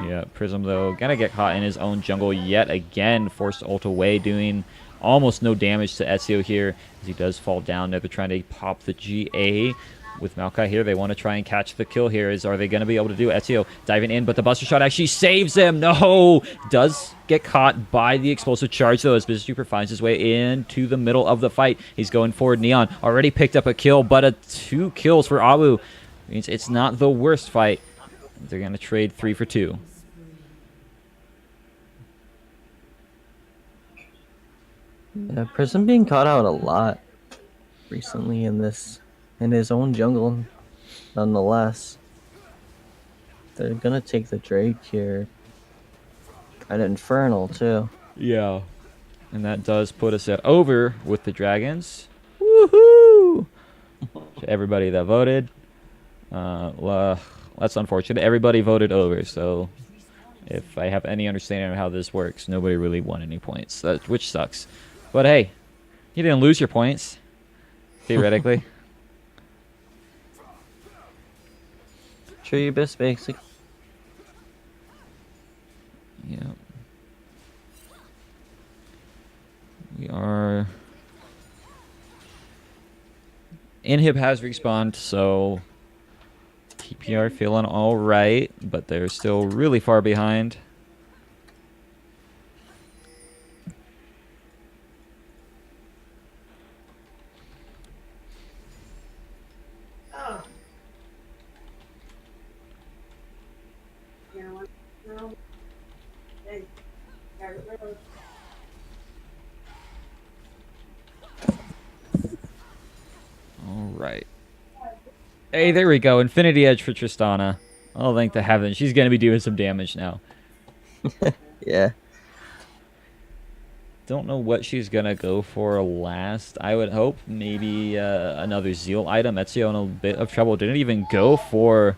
Yeah, Prism though gonna get caught in his own jungle yet again. Forced to ult away, doing almost no damage to Ezio here as he does fall down. Now they're trying to pop the GA. With Maokai here, they want to try and catch the kill here. Are they going to be able to do? Ezio diving in, but the Buster Shot actually saves him. No! Does get caught by the explosive charge, though, as Business Super finds his way into the middle of the fight. He's going forward. Neon already picked up a kill, but 2 kills for Awu means it's not the worst fight. They're going to trade 3 for 2. Yeah, Prism being caught out a lot recently in his own jungle, nonetheless. They're gonna take the Drake here. And Infernal too. Yeah. And that does put us at over with the Dragons. Woohoo! To everybody that voted. That's unfortunate. Everybody voted over, so if I have any understanding of how this works, nobody really won any points, which sucks. But hey, you didn't lose your points, theoretically. Try your best, basic. Yeah. We are... Inhib has respawned, so TPR feeling all right, but they're still really far behind. Right. Hey, there we go. Infinity Edge for Tristana. Oh, thank the heavens. She's going to be doing some damage now. Yeah. Don't know what she's going to go for last. I would hope maybe another Zeal item. Ezio in a bit of trouble. Didn't even go for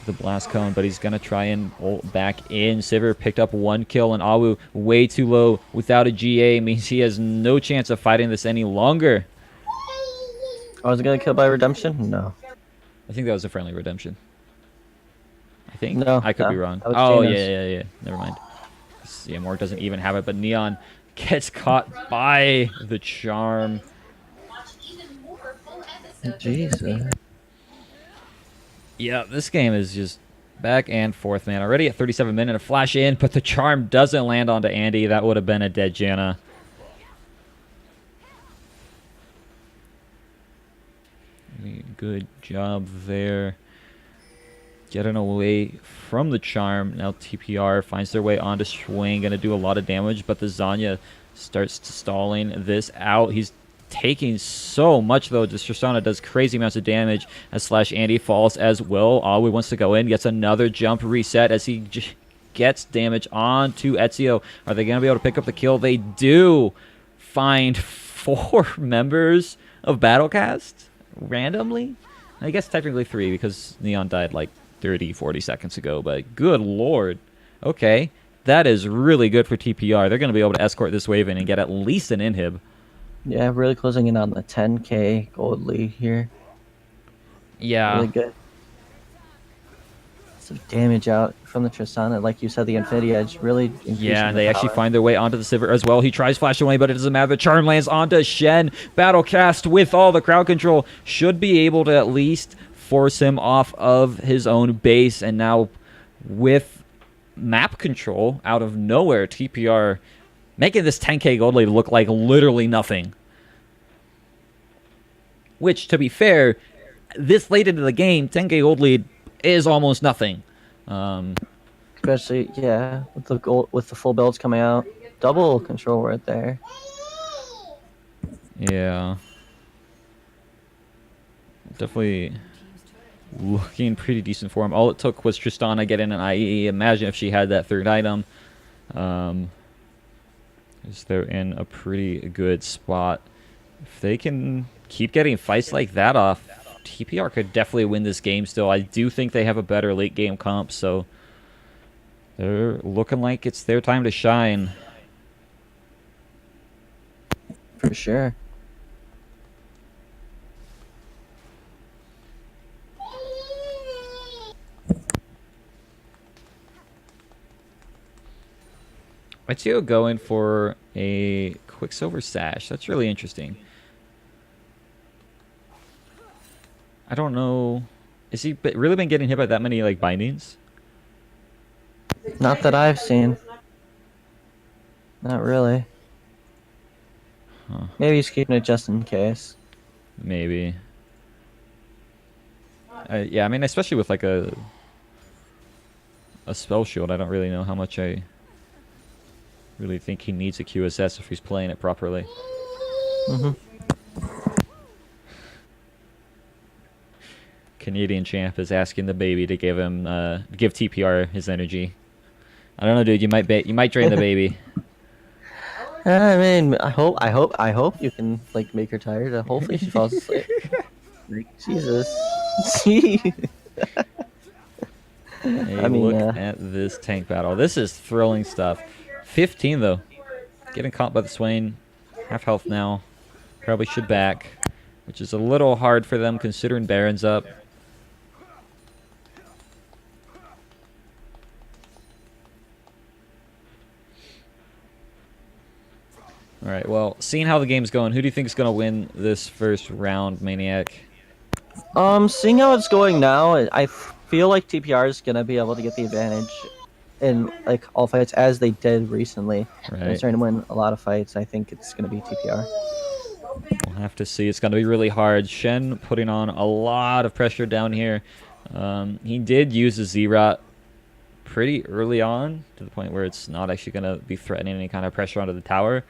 the Blast Cone, but he's going to try and ult back in. Sivir picked up 1 kill, and Awu way too low without a GA. Means he has no chance of fighting this any longer. I was gonna kill by Redemption? No. I think that was a friendly redemption. I think. No, I could be no, wrong. that was Oh, yeah, Janos. yeah, yeah. Never mind. Yeah, Morg doesn't even have it, but Neon gets caught by the charm. Jesus. Yeah, this game is just back and forth, man. Already at 37 minutes, a flash in, but the charm doesn't land onto Andy. That would have been a dead Janna. Good job there. Getting away from the charm. Now TPR finds their way onto Schwing. Going to do a lot of damage, but the Zanya starts stalling this out. He's taking so much, though. Tristana does crazy amounts of damage as Slash Andy falls as well. Aoi wants to go in. Gets another jump reset as he gets damage onto Ezio. Are they going to be able to pick up the kill? They do find 4 members of Battlecast randomly. I guess technically 3 because Neon died like 30, 40 seconds ago, but good lord. Okay, that is really good for TPR. They're going to be able to escort this wave in and get at least an inhib. Yeah, really closing in on the 10k gold lead here. Yeah. Really good. Some damage out from the Tristana. Like you said, the Infinity Edge really increasing Yeah, and the they actually power. find their way onto the Sivir as well. He tries flash away, but it doesn't matter. The charm lands onto Shen. Battlecast with all the crowd control should be able to at least force him off of his own base. And now with map control out of nowhere, TPR making this 10k gold lead look like literally nothing. Which, to be fair, this late into the game, 10k gold lead is almost nothing. Especially, yeah, with the gold, with the full builds coming out, double control right there. Yeah. Definitely looking pretty decent for him. All it took was Tristana getting an IE. Imagine if she had that third item. They're in a pretty good spot. If they can keep getting fights like that off, TPR could definitely win this game still. I do think they have a better late game comp, so they're looking like it's their time to shine. For sure. Ezio going for a Quicksilver Sash. That's really interesting. I don't know. Is he really been getting hit by that many like bindings? Not that I've seen. Not really. Huh. Maybe he's keeping it just in case. Maybe. Yeah, I mean, especially with like a spell shield, I don't really know how much I really think he needs a QSS if he's playing it properly. Mm-hmm. Canadian champ is asking the baby to give him give TPR his energy. I don't know, dude. You might drain the baby. I mean, I hope you can like make her tired. Hopefully she falls asleep. Like, Jesus. Hey, I mean, look at this tank battle. This is thrilling stuff. 15 though, getting caught by the Swain. Half health now. Probably should back, which is a little hard for them considering Baron's up. All right, well, seeing how the game's going, who do you think is going to win this first round, Maniac? seeing how it's going now, I feel like TPR is gonna be able to get the advantage in like all fights as they did recently. Right. They're starting to win a lot of fights. I think it's gonna be TPR. We'll have to see. It's going to be really hard. Shen putting on a lot of pressure down here. He did use a Z-Rot pretty early on to the point where it's not actually going to be threatening any kind of pressure onto the tower.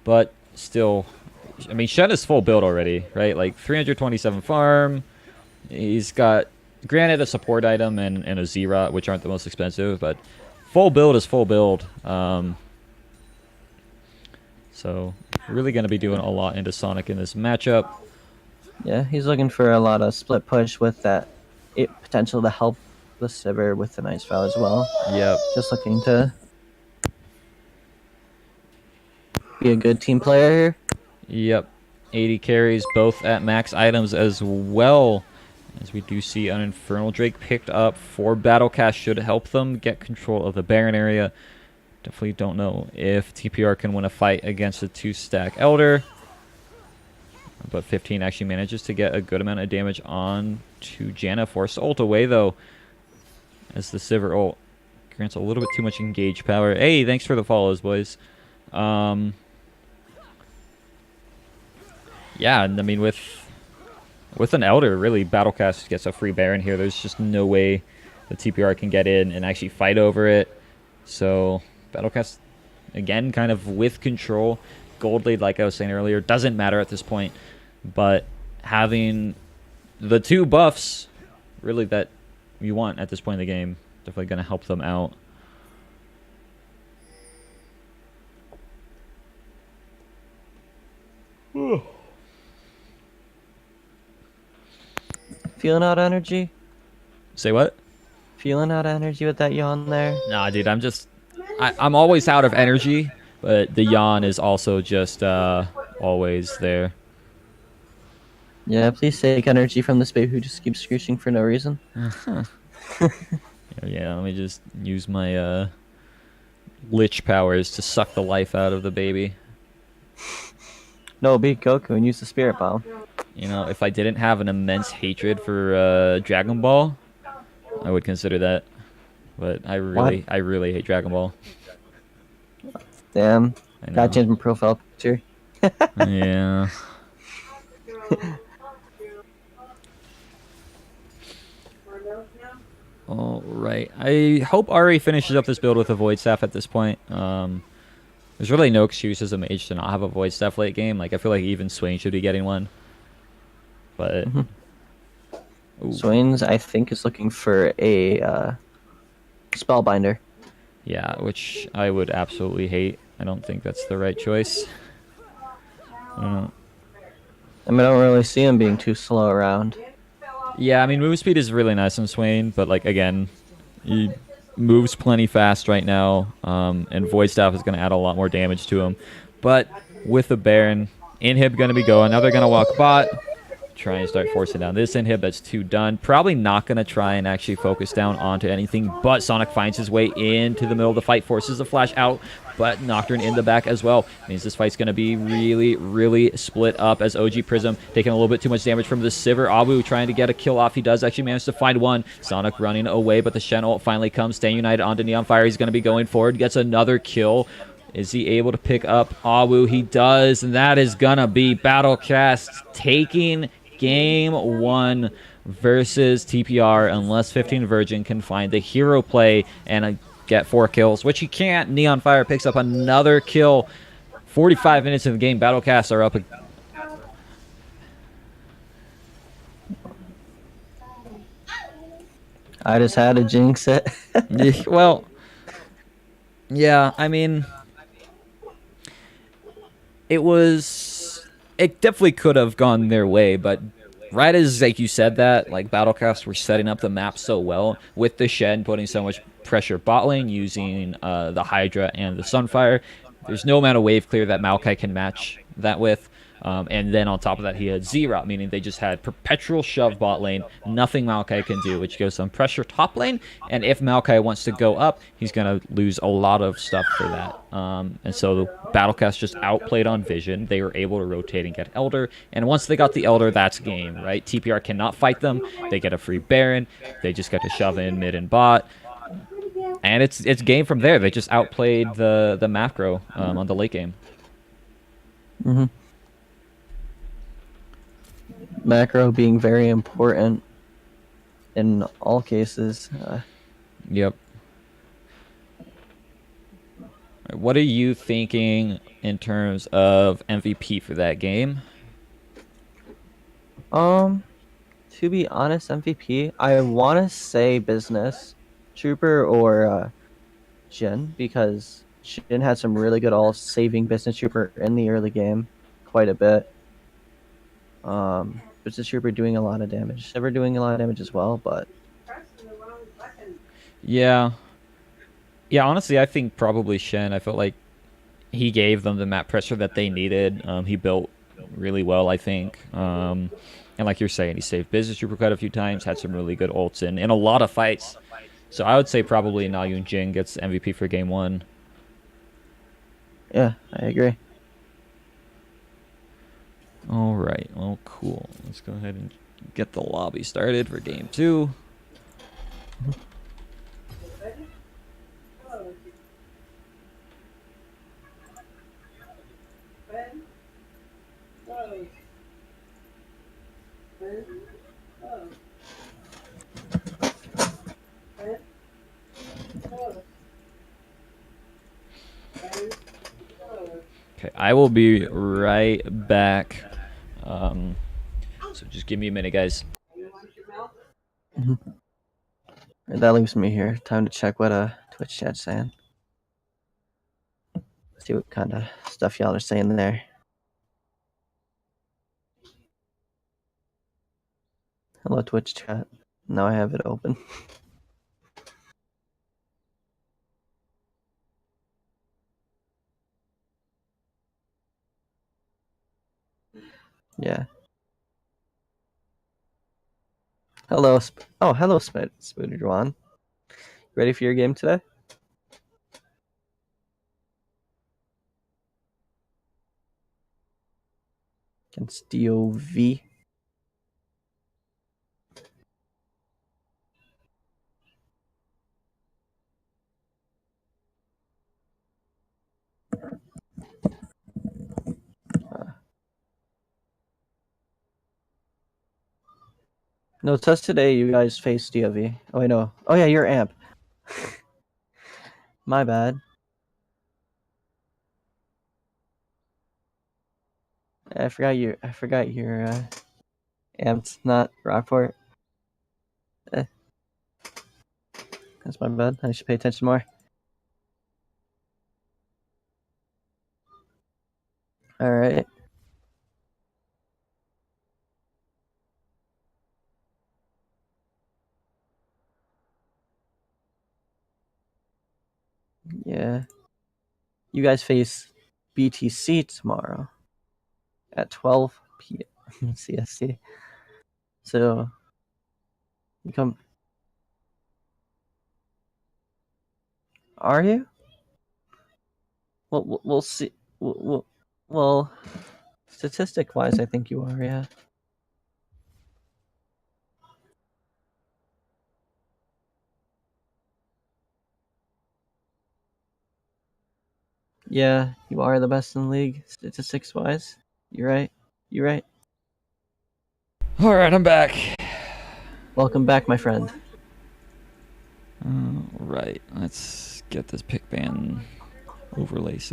But still, I mean, Shen is full build already, right? Like 327 farm. He's got, granted, a support item and a Z-Rot, which aren't the most expensive, but full build is full build. So really going to be doing a lot into Sonic in this matchup. Yeah, he's looking for a lot of split push with that potential to help the Sivir with the Nice Foul as well. Yep. Just looking to be a good team player here. Yep. 80 carries, both at max items as well. As we do see an Infernal Drake picked up for Battlecast should help them get control of the Baron area. Definitely don't know if TPR can win a fight against a 2-stack Elder. But 15 actually manages to get a good amount of damage on to Janna. Forced ult away, though, as the Sivir ult grants a little bit too much engage power. Hey, thanks for the follows, boys. Yeah, and I mean, with an Elder, really, Battlecast gets a free Baron here. There's just no way the TPR can get in and actually fight over it. So, Battlecast, again, kind of with control. Gold lead, like I was saying earlier, doesn't matter at this point. But having the 2 buffs, really, that you want at this point in the game, definitely going to help them out. Feeling out energy? Say what? Feeling out energy with that yawn there? Nah, dude, I'm always out of energy, but the yawn is also just always there. Yeah, please take energy from this baby who just keeps screeching for no reason. Yeah, let me just use my lich powers to suck the life out of the baby. No, beat Goku and use the Spirit Bomb. You know, if I didn't have an immense hatred for Dragon Ball, I would consider that. But I really hate Dragon Ball. Damn. I know. Gotta change my profile picture. Yeah. All right. I hope Ari finishes up this build with a Void Staff at this point. There's really no excuse as a mage to not have a Void Staff late game. Like, I feel like even Swain should be getting one. But... Swain's, I think, is looking for a Spellbinder. Yeah, which I would absolutely hate. I don't think that's the right choice. I don't know. I mean, I don't really see him being too slow around. Yeah, I mean, move speed is really nice on Swain, but, like, again, he moves plenty fast right now, and Void Staff is going to add a lot more damage to him. But with the Baron, Inhib going to be going. Now they're going to walk bot, try and start forcing down this Inhib. That's 2 done. Probably not going to try and actually focus down onto anything, but Sonic finds his way into the middle of the fight, forces the flash out, but Nocturne in the back as well. Means this fight's going to be really, really split up as OG Prism taking a little bit too much damage from the Sivir. Abu trying to get a kill off. He does actually manage to find one. Sonic running away, but the Shen ult finally comes. Staying united onto Neon Fire. He's going to be going forward. Gets another kill. Is he able to pick up Awu? He does, and that is going to be Battlecast taking Game 1 versus TPR, unless 15 Virgin can find the hero play and get 4 kills, which he can't. Neon Fire picks up another kill. 45 minutes in the game. Battlecast are up. I just had to jinx it. Well, yeah, I mean, it definitely could have gone their way, but right as, like you said that, like, Battlecast were setting up the map so well with the Shen putting so much pressure bot lane using the Hydra and the Sunfire. There's no amount of wave clear that Maokai can match that with. And then on top of that, he had Zerot, meaning they just had perpetual shove bot lane, nothing Maokai can do, which goes some pressure top lane. And if Maokai wants to go up, he's going to lose a lot of stuff for that. And so the Battlecast just outplayed on vision. They were able to rotate and get Elder. And once they got the Elder, that's game, right? TPR cannot fight them. They get a free Baron. They just get to shove in mid and bot. And it's game from there. They just outplayed the macro on the late game. Mm-hmm. Macro being very important in all cases. Yep. What are you thinking in terms of MVP for that game? To be honest, MVP, I want to say Business Trooper or Jin, because Jin had some really good all saving Business Trooper in the early game, quite a bit. Business Trooper doing a lot of damage. Ever doing a lot of damage as well, but yeah, honestly, I think probably Shen. I felt like he gave them the map pressure that they needed. He built really well, I think. And like you're saying, he saved Business Trooper quite a few times, had some really good ults in a lot of fights. So I would say probably Na Yoon Jin gets MVP for game one. Yeah, I agree. All right, well, cool. Let's go ahead and get the lobby started for game two. Okay, I will be right back. So just give me a minute, guys. That leaves me here. Time to check what Twitch chat's saying. See what kind of stuff y'all are saying there. Hello, Twitch chat. Now I have it open. Yeah. Hello. Hello, Spooder Juan. Ready for your game today? Against DOV. No, it says today you guys face DOV. Oh, wait, no. Oh, yeah, you're AMP. My bad. I forgot you're amped, not Rockport. Eh, that's my bad. I should pay attention more. All right. Yeah. You guys face BTC tomorrow at 12 p.m. CST. So you come. Are you? We'll see. Well, statistic wise, I think you are. Yeah. Yeah, you are the best in the league statistics wise. You're right. You're right. All right, I'm back. Welcome back, my friend. All right, let's get this pick ban overlay set.